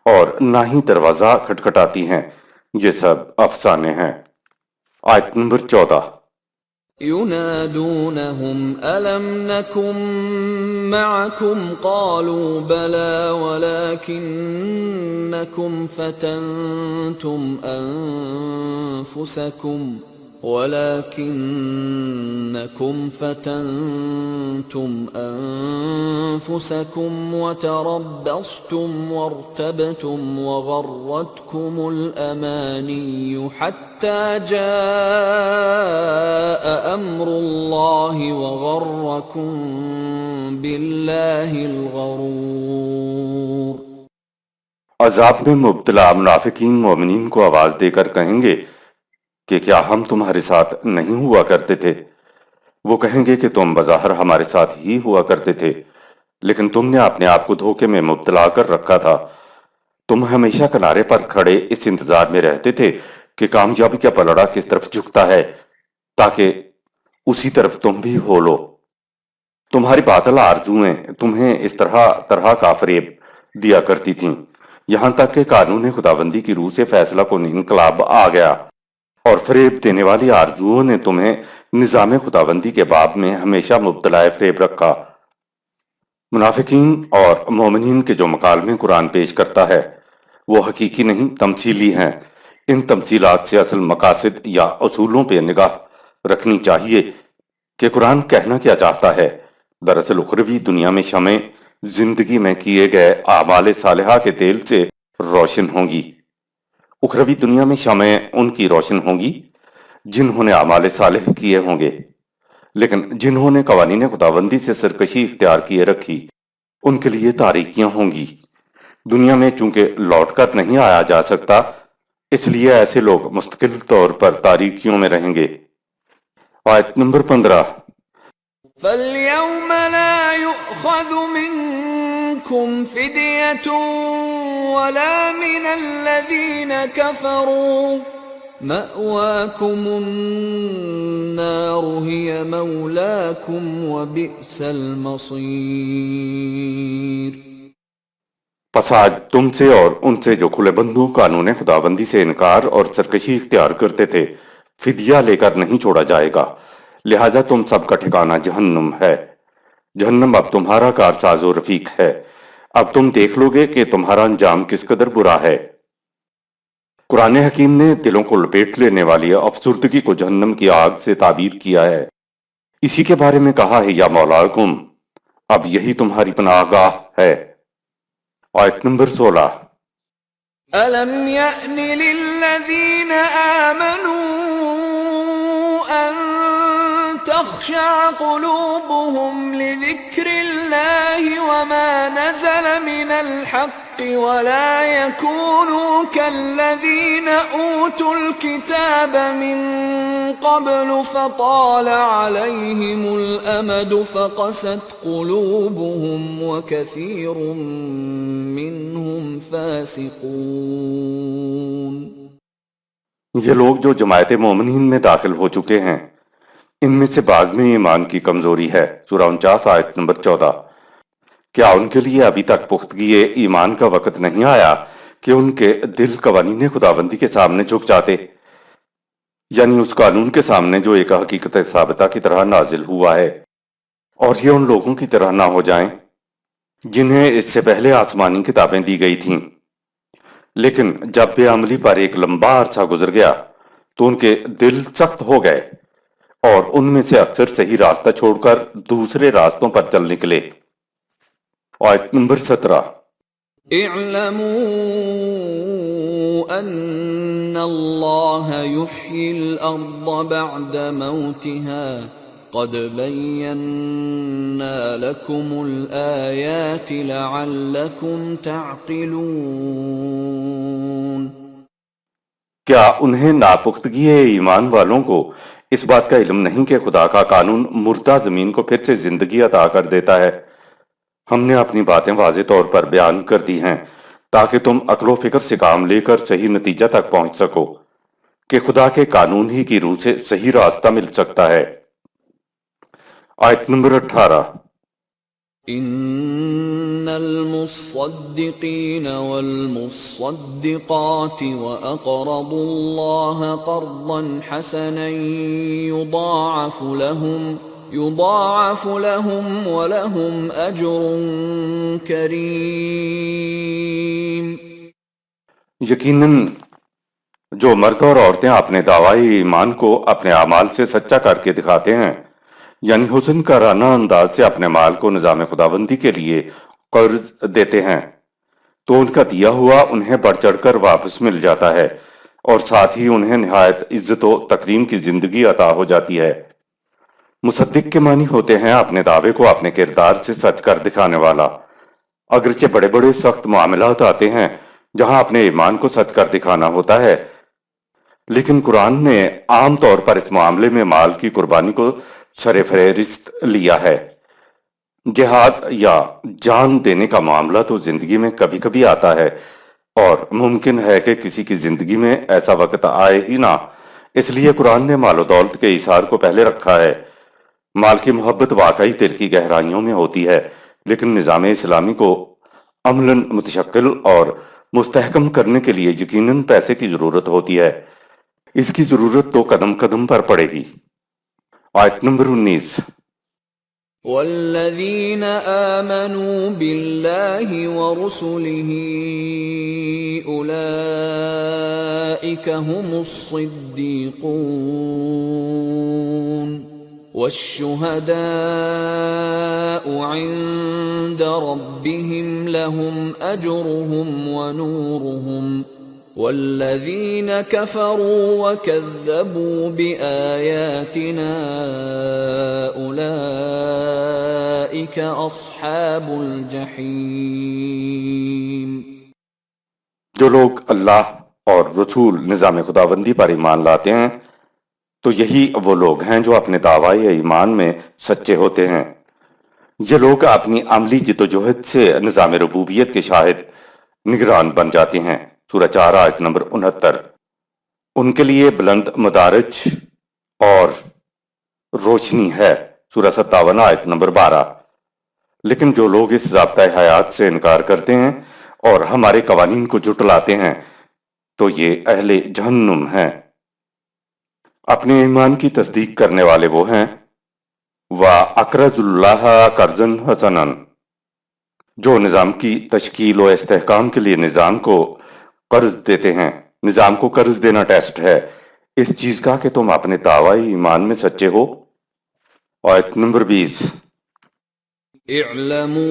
اور نہ ہی دروازہ کھٹکھٹاتی ہیں، یہ سب افسانے ہیں۔ آیت نمبر 14۔ ينادونهم ألم نكن معكم قالوا بلى ولكنكم فتنتم أنفسكم وتربصتم وارتبتم وغرتكم الأماني حتى جاء أمر الله وغركم بالله الغرور۔ عذاب میں مبتلا منافقین مومنین کو آواز دے کر کہیں گے کہ کیا ہم تمہارے ساتھ نہیں ہوا کرتے تھے؟ وہ کہیں گے کہ تم بظاہر ہمارے ساتھ ہی ہوا کرتے تھے، لیکن تم نے اپنے آپ کو دھوکے میں مبتلا کر رکھا تھا۔ تم ہمیشہ کنارے پر کھڑے اس انتظار میں رہتے تھے کہ کامیابی کا پلڑا کس طرف جھکتا ہے تاکہ اسی طرف تم بھی ہو لو۔ تمہاری باطل آرزویں تمہیں اس طرح کا فریب دیا کرتی تھیں، یہاں تک کہ قانون خداوندی کی روح سے فیصلہ کن انقلاب آ گیا اور فریب دینے والی آرزوؤں نے تمہیں نظام خداوندی کے باب میں ہمیشہ مبتلا فریب رکھا۔ منافقین اور مومنین کے جو مکالمے قرآن پیش کرتا ہے وہ حقیقی نہیں، تمثیلی ہیں۔ ان تمثیلات سے اصل مقاصد یا اصولوں پہ نگاہ رکھنی چاہیے کہ قرآن کہنا کیا چاہتا ہے۔ دراصل اخروی دنیا میں شمعیں زندگی میں کیے گئے اعمال صالحہ کے تیل سے روشن ہوں گی۔ اخروی دنیا میں شمعیں ان کی روشن ہوں گی جنہوں نے اعمال صالح کیے ہوں گے، لیکن جنہوں نے قوانین خداوندی سے سرکشی اختیار کیے رکھی ان کے لیے تاریکیاں ہوں گی۔ دنیا میں چونکہ لوٹ کر نہیں آیا جا سکتا، اس لیے ایسے لوگ مستقل طور پر تاریکیوں میں رہیں گے۔ آیت نمبر 15۔ فَالْيَوْمَ لَا يُؤْخَذُ مِنْكُمْ فِدْيَةٌ وَلَا مِنَ الَّذِينَ كَفَرُوا مَأْوَاكُمُ النَّارُ هِيَ مَوْلَاكُمْ وَبِئْسَ الْمَصِيرُ۔ پس آج تم سے اور ان سے جو کھلے بندوں قانون خداوندی سے انکار اور سرکشی اختیار کرتے تھے فدیہ لے کر نہیں چھوڑا جائے گا، لہٰذا تم سب کا ٹھکانہ جہنم ہے۔ جہنم اب تمہارا کارساز و رفیق ہے۔ اب تم دیکھ لو گے کہ تمہارا انجام کس قدر برا ہے۔ قرآن حکیم نے دلوں کو لپیٹ لینے والی افسردگی کو جہنم کی آگ سے تعبیر کیا ہے۔ اسی کے بارے میں کہا ہے یا مولاکم، اب یہی تمہاری پناہ گاہ ہے۔ آیت نمبر 16۔ أَلَمْ يَأْنِ لِلَّذِينَ آمَنُوا أَن تَخْشَعَ قُلُوبُهُمْ لِذِكْرِ اللَّهِ وَمَا نَزَلَ مِنَ الْحَقِّ وَلَا يَكُونُوا كَالَّذِينَ أُوتُوا الْكِتَابَ مِن قَبْلُ فَطَالَ عَلَيْهِمُ الْأَمَدُ فَقَسَتْ قُلُوبُهُمْ وَكَثِيرٌ مِّنْهُمْ فَاسِقُونَ۔ یہ لوگ جو جماعت مومنین میں داخل ہو چکے ہیں، ان میں سے بعض میں ایمان کی کمزوری ہے۔ سورہ 49 آیت نمبر 14۔ کیا ان کے لیے ابھی تک پختگی ایمان کا وقت نہیں آیا کہ ان کے دل قوانین خداوندی کے سامنے جھک جاتے، یعنی اس قانون کے سامنے جو ایک حقیقت ثابتہ کی طرح نازل ہوا ہے، اور یہ ان لوگوں کی طرح نہ ہو جائیں جنہیں اس سے پہلے آسمانی کتابیں دی گئی تھیں، لیکن جب بے عملی پر ایک لمبا عرصہ گزر گیا تو ان کے دل سخت ہو گئے اور ان میں سے اکثر صحیح راستہ چھوڑ کر دوسرے راستوں پر چل نکلے۔ آیت نمبر 17۔ اعلموا ان اللہ یحیی الارض بعد موتها قد بینا لکم الآیات لعلکم تعقلون۔ کیا انہیں ناپختگی ایمان والوں کو اس بات کا علم نہیں کہ خدا کا قانون مردہ زمین کو پھر سے زندگی عطا کر دیتا ہے؟ ہم نے اپنی باتیں واضح طور پر بیان کر دی ہیں تاکہ تم عقل و فکر سے کام لے کر صحیح نتیجہ تک پہنچ سکو کہ خدا کے قانون ہی کی روح سے صحیح راستہ مل سکتا ہے۔ آیت نمبر 18۔ ان المصدقین والمصدقات واقرضوا الله قرضا حسنا يضاعف لهم ولهم اجر کریم۔ یقیناً جو مرد اور عورتیں اپنے دعوی ایمان کو اپنے اعمال سے سچا کر کے دکھاتے ہیں، یعنی حسن کارانہ انداز سے اپنے مال کو نظام خداوندی کے لیے قرض دیتے ہیں، تو ان کا دیا ہوا انہیں بڑھ چڑھ کر واپس مل جاتا ہے، اور ساتھ ہی انہیں نہایت عزت و تکریم کی زندگی عطا ہو جاتی ہے۔ مصدق کے معنی ہوتے ہیں اپنے دعوے کو اپنے کردار سے سچ کر دکھانے والا۔ اگرچہ بڑے بڑے سخت معاملات آتے ہیں جہاں اپنے ایمان کو سچ کر دکھانا ہوتا ہے، لیکن قرآن نے عام طور پر اس معاملے میں مال کی قربانی کو سر فہرست لیا ہے۔ جہاد یا جان دینے کا معاملہ تو زندگی میں کبھی کبھی آتا ہے، اور ممکن ہے کہ کسی کی زندگی میں ایسا وقت آئے ہی نہ، اس لیے قرآن نے مال و دولت کے ایثار کو پہلے رکھا ہے۔ مال کی محبت واقعی دل کی گہرائیوں میں ہوتی ہے، لیکن نظام اسلامی کو عملاً متشکل اور مستحکم کرنے کے لیے یقیناً پیسے کی ضرورت ہوتی ہے۔ اس کی ضرورت تو قدم قدم پر پڑے گی۔ آیت نمبر 19۔ والذین آمنوا باللہ ورسلہ اولئک هم الصدیقون والشهداء عند ربهم لهم أجرهم ونورهم والذين كفروا وكذبوا بآياتنا أولئك أصحاب الجحيم۔ جو لوگ اللہ اور رسول نظام خداوندی پر ایمان لاتے ہیں تو یہی وہ لوگ ہیں جو اپنے دعوی ایمان میں سچے ہوتے ہیں۔ یہ لوگ اپنی عملی جدوجہد سے نظام ربوبیت کے شاہد نگران بن جاتے ہیں۔ سورہ 4 آیت نمبر 69۔ ان کے لیے بلند مدارج اور روشنی ہے۔ سورہ 57 آیت نمبر 12۔ لیکن جو لوگ اس ضابطۂ حیات سے انکار کرتے ہیں اور ہمارے قوانین کو جھٹلاتے ہیں تو یہ اہل جہنم ہیں۔ اپنے ایمان کی تصدیق کرنے والے وہ ہیں وَأَقْرَضُوا اللَّهَ قَرْضًا حَسَنًا، جو نظام کی تشکیل و استحکام کے لیے نظام کو قرض دیتے ہیں۔ نظام کو قرض دینا ٹیسٹ ہے اس چیز کا کہ تم اپنے دعوی ایمان میں سچے ہو۔ آیت نمبر 20۔ اعلموا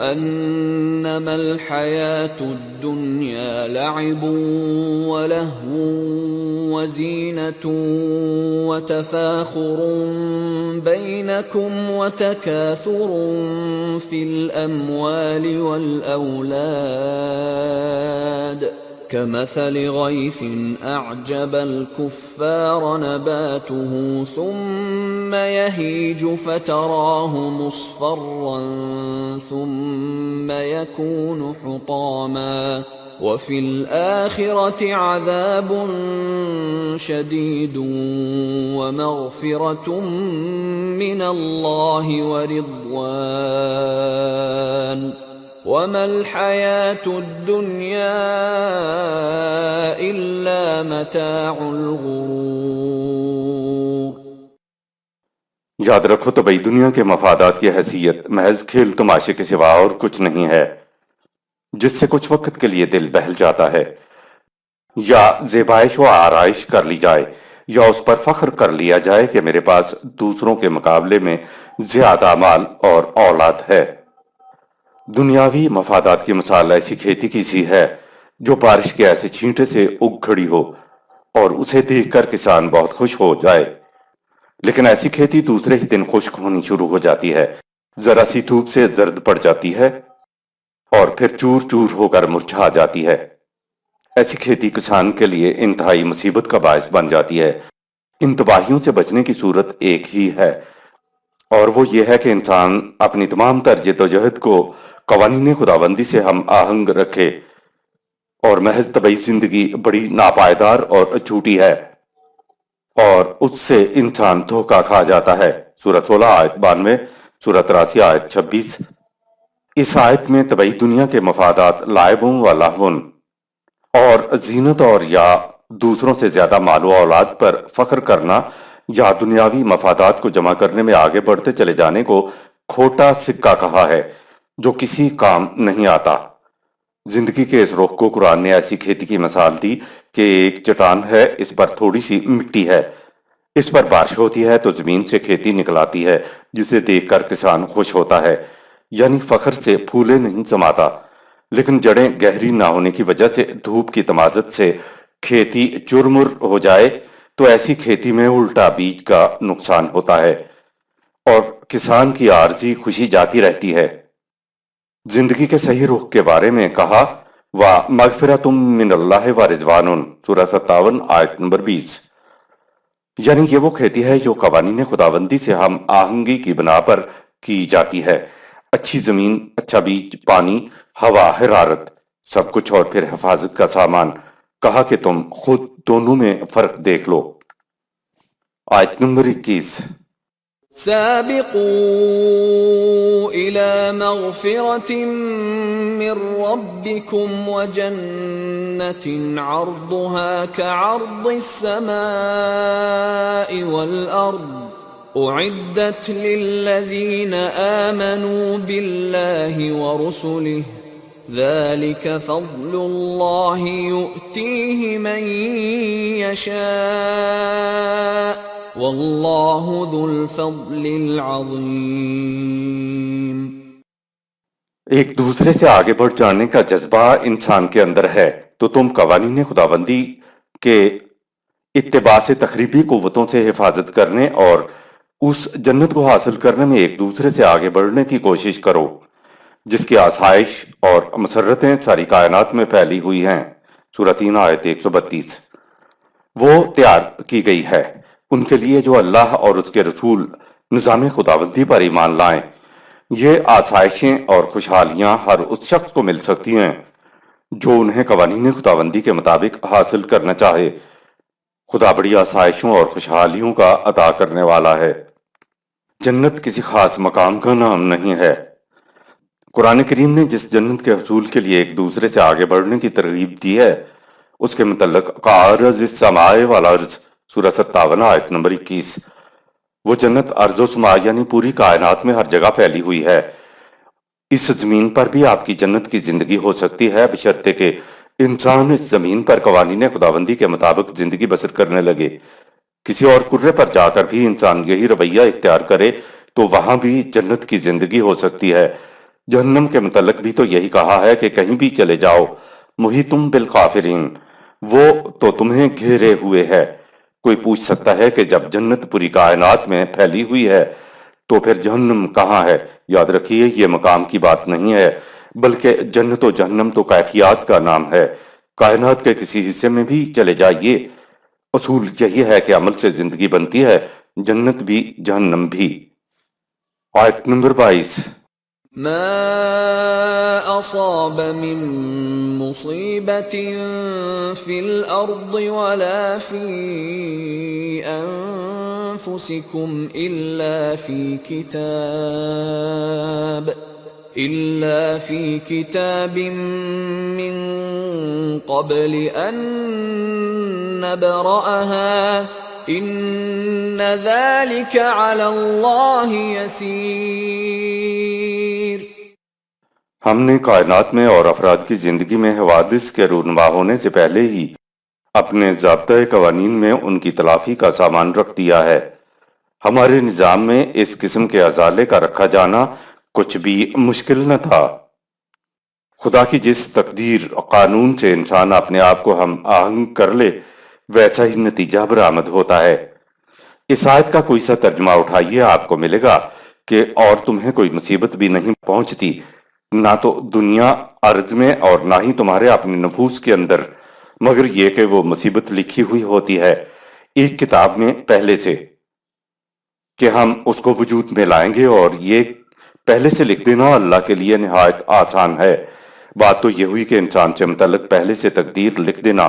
انما الحياة الدنيا لعب ولهو وزينة وتفاخر بينكم وتكاثر في الأموال والأولاد كمثل غيث أعجب الكفار نباته ثم يهيج فتراه مصفرا ثم يكون حطاما وفي الآخرة عذاب شديد ومغفرة من الله ورضوان وما الحياة الدنيا إلا متاع الغرور۔ یاد رکھو تو بھئی دنیا کے مفادات کی حیثیت محض کھیل تماشے کے سوا اور کچھ نہیں ہے، جس سے کچھ وقت کے لیے دل بہل جاتا ہے، یا زیبائش و آرائش کر لی جائے، یا اس پر فخر کر لیا جائے کہ میرے پاس دوسروں کے مقابلے میں زیادہ مال اور اولاد ہے۔ دنیاوی مفادات کی مثال ایسی کھیتی کی سی ہے جو بارش کے ایسے چھینٹے سے اگ کھڑی ہو اور اسے دیکھ کر کسان بہت خوش ہو جائے، لیکن ایسی کھیتی دوسرے ہی دن خشک ہونی شروع ہو جاتی ہے، ذرا سی دھوپ سے زرد پڑ جاتی ہے اور پھر چور چور ہو کر مرجھا جاتی ہے۔ ایسی کھیتی کسان کے لیے انتہائی مصیبت کا باعث بن جاتی ہے۔ ان تباہیوں سے بچنے کی صورت ایک ہی ہے، اور وہ یہ ہے کہ انسان اپنی تمام تر جدوجہد کو قوانین خداوندی سے ہم آہنگ رکھے، اور محض طبعی زندگی بڑی ناپائیدار اور جھوٹی ہے، اور اس سے انسان دھوکہ کھا جاتا ہے۔ سورۃ 16 آیت 92، سورۃ 83 آیت 26۔ اس آیت میں طبعی دنیا کے مفادات لائبوں و لہون اور زینت، اور یا دوسروں سے زیادہ مال و اولاد پر فخر کرنا یا دنیاوی مفادات کو جمع کرنے میں آگے بڑھتے چلے جانے کو کھوٹا سکہ کہا ہے جو کسی کام نہیں آتا۔ زندگی کے اس رخ کو قرآن نے ایسی کھیتی کی مثال دی کہ ایک چٹان ہے، اس پر تھوڑی سی مٹی ہے، اس پر بارش ہوتی ہے تو زمین سے کھیتی نکل آتی ہے، جسے دیکھ کر کسان خوش ہوتا ہے، یعنی فخر سے پھولے نہیں سماتا۔ لیکن جڑیں گہری نہ ہونے کی وجہ سے دھوپ کی تمازت سے کھیتی چرمر ہو جائے تو ایسی کھیتی میں الٹا بیج کا نقصان ہوتا ہے اور کسان کی عارضی خوشی جاتی رہتی ہے۔ زندگی کے صحیح رخ کے بارے میں کہا وَمَغْفِرَةٌ مِّنَ اللَّهِ وَرِضْوَانٌ، سورہ 57 آیت نمبر 20۔ یعنی یہ وہ کھیتی ہے جو قوانین خداوندی سے ہم آہنگی کی بنا پر کی جاتی ہے، اچھی زمین، اچھا بیج، پانی، ہوا، حرارت، سب کچھ، اور پھر حفاظت کا سامان۔ کہا کہ تم خود دونوں میں فرق دیکھ لو۔ آیت نمبر 21۔ سابقوا إلى مغفرة من ربكم وجنة عرضها كعرض السماء والأرض أعدت للذين آمنوا بالله ورسله ذلك فضل الله يؤتيه من يشاء واللہ ذو الفضل العظیم۔ ایک دوسرے سے آگے بڑھ جانے کا جذبہ انسان کے اندر ہے تو تم قوانین خداوندی کے اتباع سے تخریبی قوتوں سے حفاظت کرنے اور اس جنت کو حاصل کرنے میں ایک دوسرے سے آگے بڑھنے کی کوشش کرو جس کی آسائش اور مسرتیں ساری کائنات میں پھیلی ہوئی ہیں۔ سورہ 3 آیت 132۔ وہ تیار کی گئی ہے ان کے لیے جو اللہ اور اس کے رسول نظام خداوندی پر ایمان لائیں۔ یہ آسائشیں اور خوشحالیاں ہر اس شخص کو مل سکتی ہیں جو انہیں قوانین خداوندی کے مطابق حاصل کرنا چاہے۔ خدا بڑی آسائشوں اور خوشحالیوں کا عطا کرنے والا ہے۔ جنت کسی خاص مقام کا نام نہیں ہے۔ قرآن کریم نے جس جنت کے حصول کے لیے ایک دوسرے سے آگے بڑھنے کی ترغیب دی ہے اس کے متعلق کعرض السماء والارض، سورہ 57 آیت نمبر 21۔ وہ جنت ارض و سما یعنی پوری کائنات میں ہر جگہ پھیلی ہوئی ہے۔ اس زمین پر بھی آپ کی جنت کی زندگی ہو سکتی ہے بشرطے کہ انسان اس زمین پر قوانین خداوندی کے مطابق زندگی بسر کرنے لگے۔ کسی اور کرے پر جا کر بھی انسان یہی رویہ اختیار کرے تو وہاں بھی جنت کی زندگی ہو سکتی ہے۔ جہنم کے متعلق بھی تو یہی کہا ہے کہ کہیں بھی چلے جاؤ، محیطٌ بالکافرین، وہ تو تمہیں گھیرے ہوئے ہے۔ کوئی پوچھ سکتا ہے کہ جب جنت پوری کائنات میں پھیلی ہوئی ہے تو پھر جہنم کہاں ہے؟ یاد رکھیے یہ مقام کی بات نہیں ہے بلکہ جنت و جہنم تو کیفیات کا نام ہے۔ کائنات کے کسی حصے میں بھی چلے جائیے، اصول یہی ہے کہ عمل سے زندگی بنتی ہے، جنت بھی جہنم بھی۔ آیت نمبر 22۔ ما اصاب من مصیبت فی الارض ولا فی انفسکم الا فی کتاب من قبل ان نبرأها ان ذلك علی اللہ یسیر۔ ہم نے کائنات میں اور افراد کی زندگی میں حوادث کے رونما ہونے سے پہلے ہی اپنے ضابطۂ قوانین میں ان کی تلافی کا سامان رکھ دیا ہے۔ ہمارے نظام میں اس قسم کے ازالے کا رکھا جانا کچھ بھی مشکل نہ تھا۔ خدا کی جس تقدیر قانون سے انسان اپنے آپ کو ہم آہنگ کر لے ویسا ہی نتیجہ برآمد ہوتا ہے۔ اس آیت کا کوئی سا ترجمہ اٹھائیے آپ کو ملے گا کہ اور تمہیں کوئی مصیبت بھی نہیں پہنچتی، نہ تو دنیا ارض میں اور نہ ہی تمہارے اپنے نفوس کے اندر، مگر یہ کہ وہ مصیبت لکھی ہوئی ہوتی ہے ایک کتاب میں پہلے سے کہ ہم اس کو وجود میں لائیں گے، اور یہ پہلے سے لکھ دینا اللہ کے لیے نہایت آسان ہے۔ بات تو یہ ہوئی کہ انسان سے متعلق پہلے سے تقدیر لکھ دینا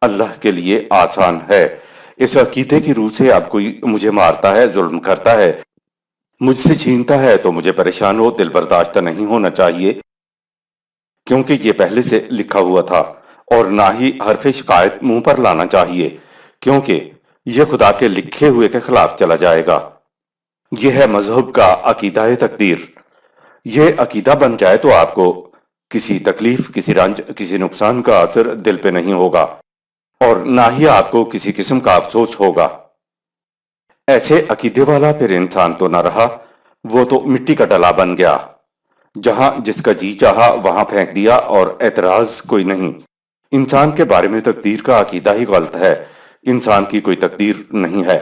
اللہ کے لیے آسان ہے۔ اس عقیدے کی روح سے اب کوئی مجھے مارتا ہے، ظلم کرتا ہے، مجھ سے چھینتا ہے تو مجھے پریشان ہو دل برداشتہ نہیں ہونا چاہیے، کیونکہ یہ پہلے سے لکھا ہوا تھا، اور نہ ہی حرف شکایت منہ پر لانا چاہیے، کیونکہ یہ خدا کے لکھے ہوئے کے خلاف چلا جائے گا۔ یہ ہے مذہب کا عقیدہ تقدیر۔ یہ عقیدہ بن جائے تو آپ کو کسی تکلیف، کسی رنج، کسی نقصان کا اثر دل پہ نہیں ہوگا، اور نہ ہی آپ کو کسی قسم کا افسوس ہوگا۔ ایسے عقیدے والا پھر انسان تو نہ رہا، وہ تو مٹی کا ڈلا بن گیا، جہاں جس کا جی چاہا وہاں پھینک دیا، اور اعتراض کوئی نہیں۔ انسان کے بارے میں تقدیر کا عقیدہ ہی غلط ہے۔ انسان کی کوئی تقدیر نہیں ہے،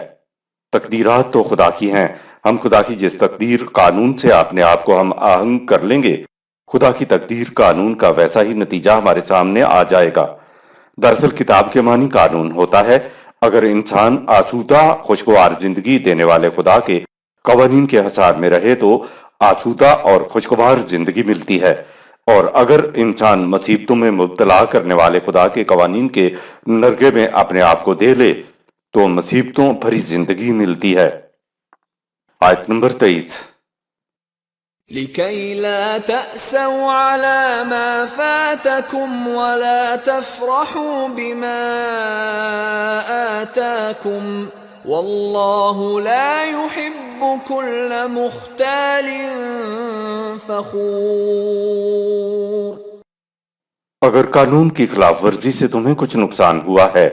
تقدیرات تو خدا کی ہیں۔ ہم خدا کی جس تقدیر قانون سے اپنے آپ کو ہم آہنگ کر لیں گے، خدا کی تقدیر قانون کا ویسا ہی نتیجہ ہمارے سامنے آ جائے گا۔ دراصل کتاب کے معنی قانون ہوتا ہے۔ اگر انسان آسودہ خوشگوار زندگی دینے والے خدا کے قوانین کے حصار میں رہے تو آسودہ اور خوشگوار زندگی ملتی ہے، اور اگر انسان مصیبتوں میں مبتلا کرنے والے خدا کے قوانین کے نرغے میں اپنے آپ کو دے لے تو مصیبتوں بھری زندگی ملتی ہے۔ آیت نمبر 23۔ لكي لا تأسوا على ما فاتكم ولا تفرحوا بما آتاكم والله لا يحب كل مختال فخور۔ اگر قانون کی خلاف ورزی سے تمہیں کچھ نقصان ہوا ہے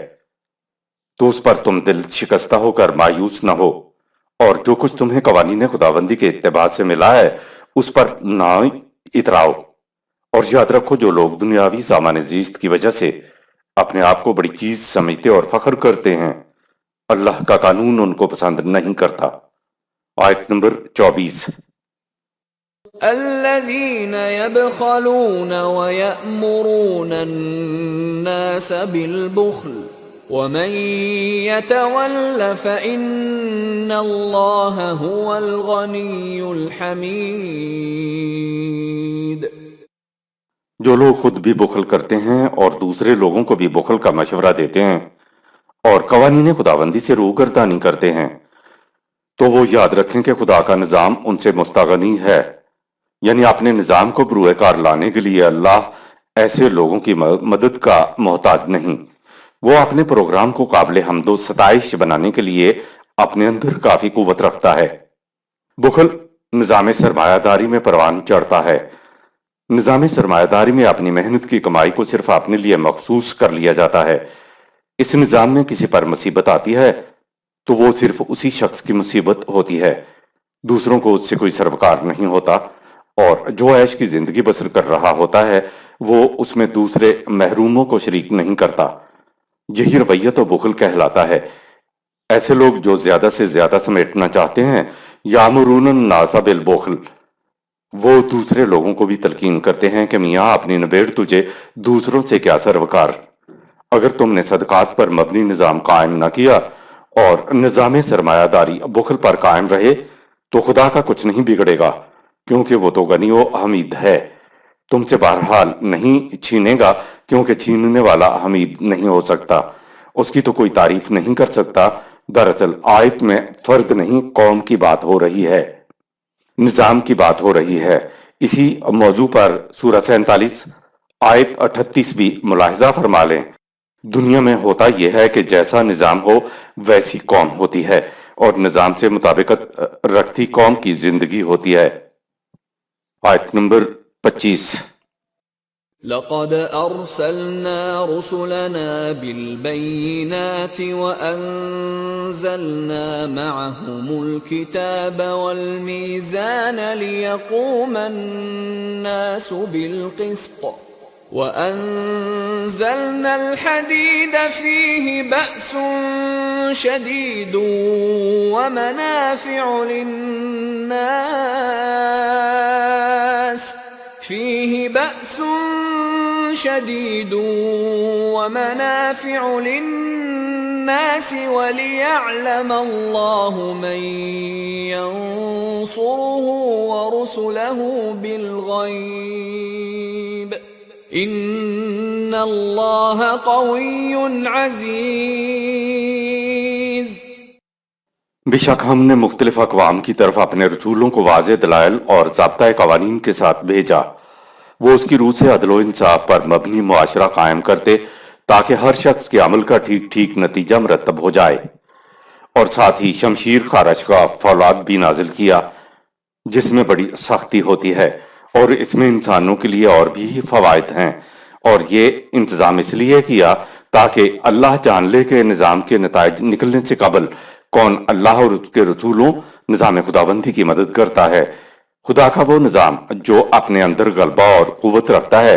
تو اس پر تم دل شکستہ ہو کر مایوس نہ ہو، اور جو کچھ تمہیں قوانین خداوندی کے اتباع سے ملا ہے اس پر نہ اتراؤ، اور یاد رکھو جو لوگ دنیاوی سامان زیست کی وجہ سے اپنے آپ کو بڑی چیز سمجھتے اور فخر کرتے ہیں، اللہ کا قانون ان کو پسند نہیں کرتا۔ آیت نمبر 24۔ الذين يبخلون ويأمرون الناس بالبخل ومن يتول فإن الله هو الغني الحميد۔ جو لوگ خود بھی بخل کرتے ہیں اور دوسرے لوگوں کو بھی بخل کا مشورہ دیتے ہیں اور قوانین خداوندی سے روگردانی کرتے ہیں، تو وہ یاد رکھیں کہ خدا کا نظام ان سے مستغنی ہے، یعنی اپنے نظام کو بروئے کار لانے کے لیے اللہ ایسے لوگوں کی مدد کا محتاج نہیں۔ وہ اپنے پروگرام کو قابل حمد و ستائش بنانے کے لیے اپنے اندر کافی قوت رکھتا ہے۔ بخل نظام سرمایہ داری میں پروان چڑھتا ہے۔ نظام سرمایہ داری میں اپنی محنت کی کمائی کو صرف اپنے لیے مخصوص کر لیا جاتا ہے۔ اس نظام میں کسی پر مصیبت آتی ہے تو وہ صرف اسی شخص کی مصیبت ہوتی ہے، دوسروں کو اس سے کوئی سروکار نہیں ہوتا، اور جو عیش کی زندگی بسر کر رہا ہوتا ہے وہ اس میں دوسرے محروموں کو شریک نہیں کرتا۔ یہی رویہ تو بخل کہلاتا ہے۔ ایسے لوگ جو زیادہ سے زیادہ سمیٹنا چاہتے ہیں، یامرون الناس بالبخل، وہ دوسرے لوگوں کو بھی تلقین کرتے ہیں کہ میاں اپنی نبیڑ تجھے دوسروں سے کیا سروکار۔ اگر تم نے صدقات پر مبنی نظام قائم نہ کیا اور نظام سرمایہ داری بخل پر قائم رہے تو خدا کا کچھ نہیں بگڑے گا، کیونکہ وہ تو غنی و حمید ہے، تم سے بہرحال نہیں چھینے گا، کیونکہ چھیننے والا حمید نہیں ہو سکتا، اس کی تو کوئی تعریف نہیں کر سکتا۔ دراصل آیت میں فرد نہیں قوم کی بات ہو رہی ہے، نظام کی بات ہو رہی ہے۔ اسی موضوع پر سورہ 47 آیت 38 بھی ملاحظہ فرما لیں۔ دنیا میں ہوتا یہ ہے کہ جیسا نظام ہو ویسی قوم ہوتی ہے، اور نظام سے مطابقت رکھتی قوم کی زندگی ہوتی ہے۔ آیت نمبر 25۔ لقد أرسلنا رسلنا بالبينات وأنزلنا معهم الكتاب والميزان ليقوم الناس بالقسط وأنزلنا الحديد فيه بأس شديد ومنافع للناس فيه بأس شديد ومنافع للناس الناس وليعلم الله من ينصره ورسله بالغيب ان اللہ قوی عزیز۔ بے شک ہم نے مختلف اقوام کی طرف اپنے رسولوں کو واضح دلائل اور ضابطۂ قوانین کے ساتھ بھیجا، وہ اس کی روح سے عدل و انصاف پر مبنی معاشرہ قائم کرتے تاکہ ہر شخص کے عمل کا ٹھیک ٹھیک نتیجہ مرتب ہو جائے، اور ساتھ ہی شمشیر خارش کا فولاد بھی نازل کیا جس میں بڑی سختی ہوتی ہے، اور اس میں انسانوں کے لیے اور بھی فوائد ہیں، اور یہ انتظام اس لیے کیا تاکہ اللہ جان لے کہ نظام کے نتائج نکلنے سے قبل کون اللہ اور اس کے رسولوں نظام خداوندی کی مدد کرتا ہے۔ خدا کا وہ نظام جو اپنے اندر غلبہ اور قوت رکھتا ہے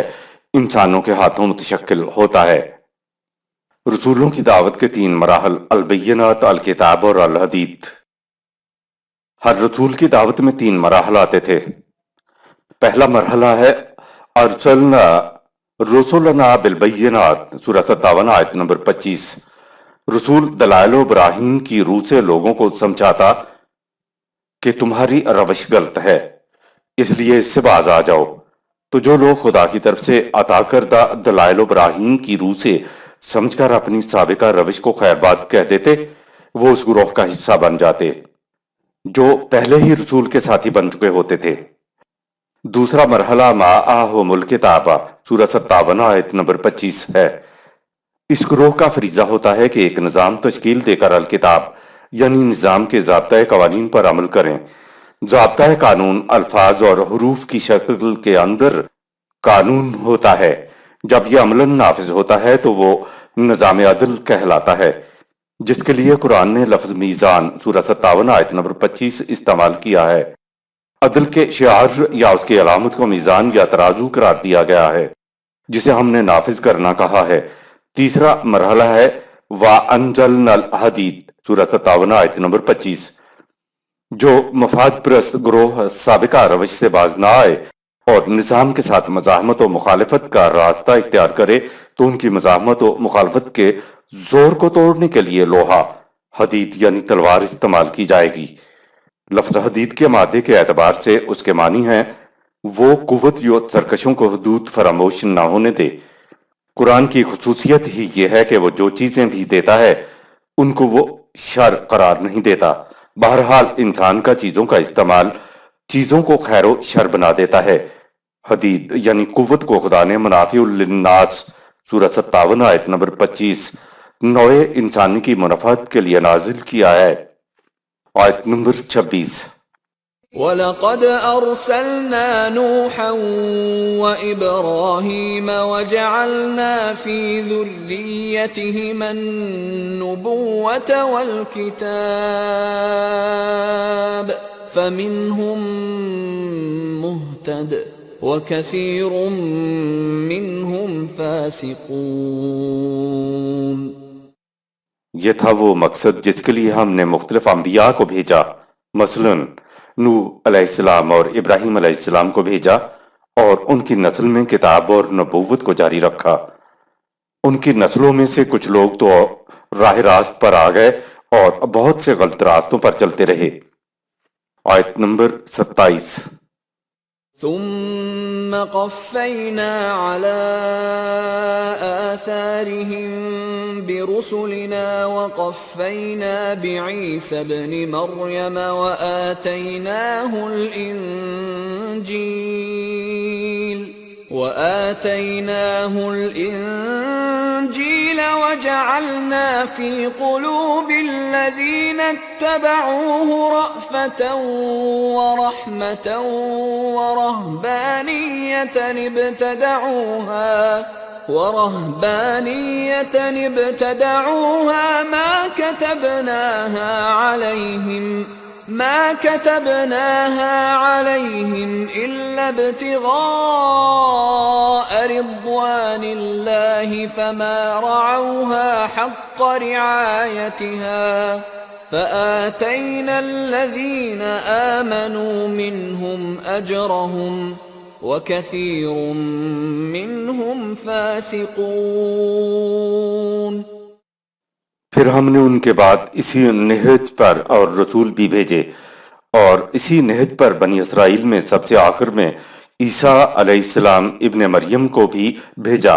انسانوں کے ہاتھوں متشکل ہوتا ہے۔ رسولوں کی دعوت کے 3 مراحل، البینات، الکتاب اور الحدید۔ ہر رسول کی دعوت میں 3 مراحل آتے تھے۔ پہلا مرحلہ ہے ارسلنا رسولنا بالبینات، سورہ 57 آیت نمبر 25۔ رسول دلائل و براہین کی روح سے لوگوں کو سمجھاتا کہ تمہاری روش غلط ہے، اس لیے اس سے باز آ جاؤ۔ تو جو لوگ خدا کی طرف سے عطا کردہ دلائل و براہین کی روح سے سمجھ کر اپنی سابقہ روش کو خیر بات کہہ دیتے وہ اس گروہ کا حصہ بن جاتے جو پہلے ہی رسول کے ساتھی بن چکے ہوتے تھے۔ دوسرا مرحلہ معاہم الکتاب، سورہ 57 آیت نمبر 25 ہے۔ اس گروہ کا فریضہ ہوتا ہے کہ ایک نظام تشکیل دے کر الکتاب یعنی نظام کے ضابطۂ قوانین پر عمل کریں۔ ضابطۂ قانون الفاظ اور حروف کی شکل کے اندر قانون ہوتا ہے، جب یہ عملاً نافذ ہوتا ہے تو وہ نظام عدل کہلاتا ہے، جس کے لیے قرآن نے لفظ میزان، سورہ 57 آیت نمبر 25 استعمال کیا ہے۔ عدل کے شعار یا اس کی علامت کو میزان یا ترازو قرار دیا گیا ہے، جسے ہم نے نافذ کرنا کہا ہے۔ تیسرا مرحلہ ہے وَأَنزَلْنَا الْحَدِيدَ، سورہ 57 آیت نمبر 25۔ جو مفاد پرست گروہ سابقہ روش سے باز نہ آئے اور نظام کے ساتھ مزاحمت و مخالفت کا راستہ اختیار کرے تو ان کی مزاحمت و مخالفت کے زور کو توڑنے کے لیے لوہا، حدید یعنی تلوار استعمال کی جائے گی۔ لفظ حدید کے مادے کے اعتبار سے اس کے معنی ہیں وہ قوت جو سرکشوں کو حدود فراموش نہ ہونے دے۔ قرآن کی خصوصیت ہی یہ ہے کہ وہ جو چیزیں بھی دیتا ہے ان کو وہ شر قرار نہیں دیتا۔ بہرحال انسان کا چیزوں کا استعمال چیزوں کو خیر و شر بنا دیتا ہے۔ حدید یعنی قوت کو خدا نے منافع للناس، سورہ 57 آیت نمبر 25 نوع انسانی کی منفعت کے لیے نازل کیا ہے۔ آیت نمبر 26۔ وَلَقَدْ أَرْسَلْنَا نُوحًا وَإِبْرَاهِيمَ وَجَعَلْنَا فِي ذُرِّيَّتِهِمَا النُّبُوَّةَ وَالْكِتَابَ فَمِنْهُمْ مُهْتَدٍ وَكَثِيرٌ مِّنْهُمْ فَاسِقُونَ۔ یہ تھا وہ مقصد جس کے لیے ہم نے مختلف انبیاء کو بھیجا، مثلاً نوح علیہ السلام اور ابراہیم علیہ السلام کو بھیجا اور ان کی نسل میں کتاب اور نبوت کو جاری رکھا۔ ان کی نسلوں میں سے کچھ لوگ تو راہ راست پر آ گئے اور بہت سے غلط راستوں پر چلتے رہے۔ آیت نمبر 27۔ ثم قفينا على آثارهم برسلنا وقفينا بعيسى ابن مريم وآتيناه الإنجيل وجعلنا في قلوب الذين اتبعوه رأفة ورحمة ورهبانية ابتدعوها ما كتبناها عليهم إلا ابتغاء رضوان الله فما رعوها حق رعايتها فآتينا الذين آمنوا منهم أجرهم وكثير منهم فاسقون۔ پھر ہم نے ان کے بعد اسی نہج پر اور رسول بھی بھیجے، اور اسی نہج پر بنی اسرائیل میں سب سے آخر میں عیسیٰ علیہ السلام ابن مریم کو بھی بھیجا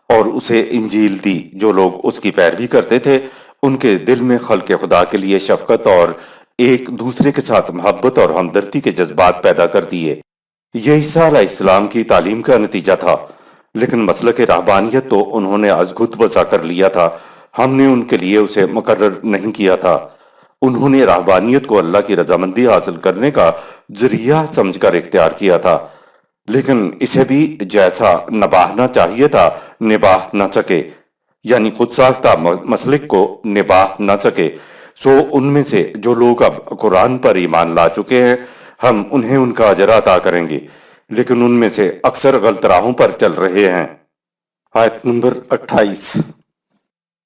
اور اسے انجیل دی۔ جو لوگ اس کی پیروی کرتے تھے ان کے دل میں خلق خدا کے لیے شفقت اور ایک دوسرے کے ساتھ محبت اور ہمدردی کے جذبات پیدا کر دیے۔ یہ عیسیٰ علیہ السلام کی تعلیم کا نتیجہ تھا، لیکن مسلک رہبانیت تو انہوں نے از خود وضع کر لیا تھا، ہم نے ان کے لیے اسے مقرر نہیں کیا تھا۔ انہوں نے رہبانیت کو اللہ کی رضامندی حاصل کرنے کا ذریعہ سمجھ کر اختیار کیا تھا، لیکن اسے بھی جیسا نبھانا چاہیے تھا نبھا نہ سکے، یعنی خود ساختہ مسلک کو نبھا نہ سکے۔ سو ان میں سے جو لوگ اب قرآن پر ایمان لا چکے ہیں ہم انہیں ان کا اجر عطا کریں گے، لیکن ان میں سے اکثر غلط راہوں پر چل رہے ہیں۔ آیت نمبر 28۔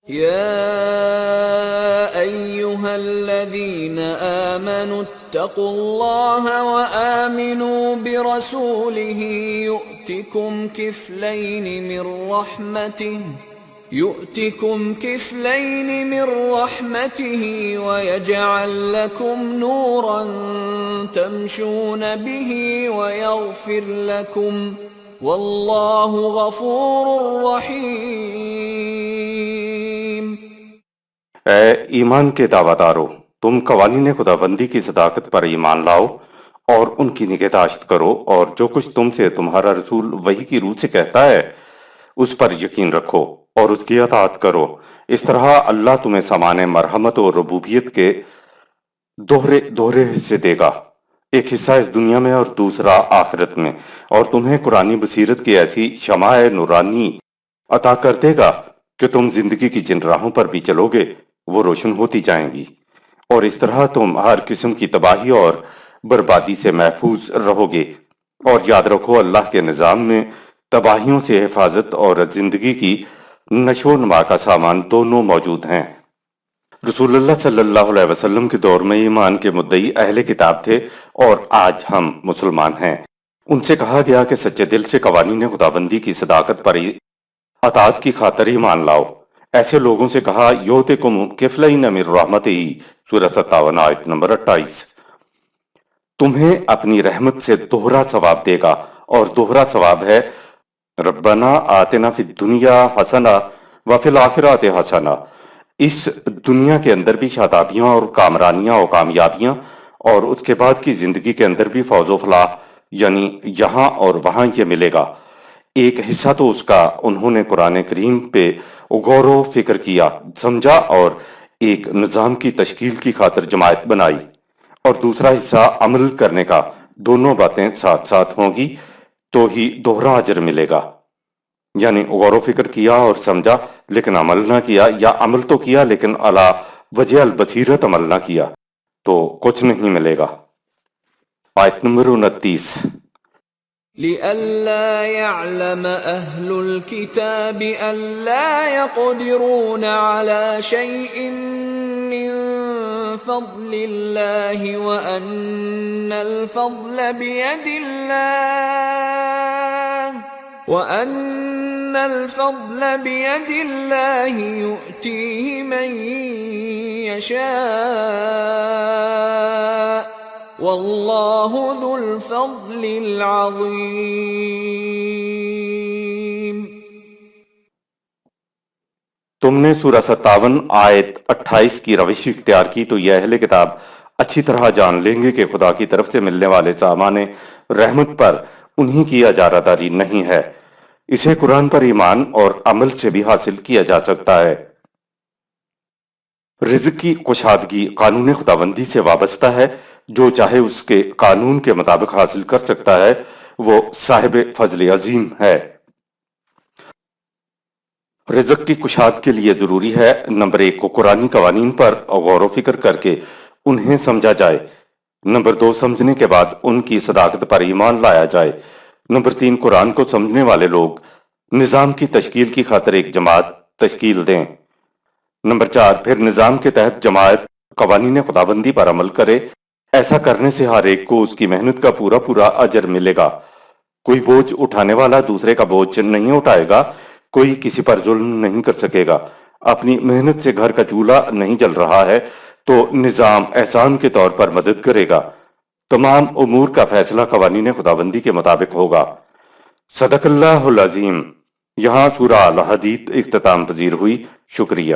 يا أيها الذين آمنوا اتقوا الله وآمنوا برسوله يؤتكم كفلين من رحمته ويجعل لكم نورا تمشون به ويغفر لكم والله غفور رحيم۔ اے ایمان کے دعویٰ دارو، تم قوانین خداوندی کی صداقت پر ایمان لاؤ اور ان کی نگہداشت کرو، اور جو کچھ تم سے تمہارا رسول وحی کی روح سے کہتا ہے اس پر یقین رکھو اور اس کی اطاعت کرو۔ اس طرح اللہ تمہیں سامان مرحمت اور ربوبیت کے دوہرے حصے دے گا، ایک حصہ اس دنیا میں اور دوسرا آخرت میں، اور تمہیں قرآنی بصیرت کی ایسی شمع نورانی عطا کر دے گا کہ تم زندگی کی جن راہوں پر بھی چلو گے وہ روشن ہوتی جائیں گی، اور اس طرح تم ہر قسم کی تباہی اور بربادی سے محفوظ رہو گے۔ اور یاد رکھو اللہ کے نظام میں تباہیوں سے حفاظت اور زندگی کی نشو و نما کا سامان دونوں موجود ہیں۔ رسول اللہ صلی اللہ علیہ وسلم کے دور میں ایمان کے مدعی اہل کتاب تھے اور آج ہم مسلمان ہیں۔ ان سے کہا گیا کہ سچے دل سے قوانین خداوندی کی صداقت پر اطاعت کی خاطر ایمان لاؤ۔ ایسے لوگوں سے کہا یؤتکم کفلین من رحمتہ، سورہ 57 آیت نمبر 28، تمہیں اپنی رحمت سے دوہرا ثواب دے گا، اور دوہرا ثواب ہے ربنا آتنا فی الدنیا حسنہ وفی الآخرۃ حسنہ، اس دنیا کے اندر بھی شادابیاں اور کامرانیاں اور کامیابیاں، اور اس کے بعد کی زندگی کے اندر بھی فوز و فلاح، یعنی یہاں اور وہاں یہ ملے گا۔ ایک حصہ تو اس کا انہوں نے قرآن کریم پہ غور و فکر کیا، سمجھا اور ایک نظام کی تشکیل کی خاطر جماعت بنائی، اور دوسرا حصہ عمل کرنے کا۔ دونوں باتیں ساتھ ساتھ ہوں گی تو ہی دوہرا اجر ملے گا، یعنی غور و فکر کیا اور سمجھا لیکن عمل نہ کیا، یا عمل تو کیا لیکن علی وجہ البصیرت عمل نہ کیا تو کچھ نہیں ملے گا۔ آیت نمبر 29۔ لئلا يعلم أهل الكتاب ألا يقدرون على شيء من فضل الله وأن الفضل بيد الله يؤتيه من يشاء واللہ ذو الفضل العظیم۔ تم نے سورہ 57 آیت 28 کی روش اختیار کی تو یہ اہل کتاب اچھی طرح جان لیں گے کہ خدا کی طرف سے ملنے والے سامان رحمت پر انہی کی اجارہ داری نہیں ہے، اسے قرآن پر ایمان اور عمل سے بھی حاصل کیا جا سکتا ہے۔ رزق کی کشادگی قانون خداوندی سے وابستہ ہے، جو چاہے اس کے قانون کے مطابق حاصل کر سکتا ہے وہ صاحب فضل عظیم ہے۔ رزق کی کشاد کے لیے ضروری ہے نمبر 1 کو قرآنی قوانین پر غور و فکر کر کے انہیں سمجھا جائے، نمبر 2 سمجھنے کے بعد ان کی صداقت پر ایمان لایا جائے، نمبر 3 قرآن کو سمجھنے والے لوگ نظام کی تشکیل کی خاطر ایک جماعت تشکیل دیں، نمبر 4 پھر نظام کے تحت جماعت قوانین خداوندی پر عمل کرے۔ ایسا کرنے سے ہر ایک کو اس کی محنت کا پورا پورا اجر ملے گا، کوئی بوجھ اٹھانے والا دوسرے کا بوجھ نہیں اٹھائے گا، کوئی کسی پر ظلم نہیں کر سکے گا، اپنی محنت سے گھر کا چولہا نہیں جل رہا ہے تو نظام احسان کے طور پر مدد کرے گا۔ تمام امور کا فیصلہ قوانین خداوندی کے مطابق ہوگا۔ صدق اللہ العظیم۔ یہاں سورہ الحدید اختتام پذیر ہوئی۔ شکریہ۔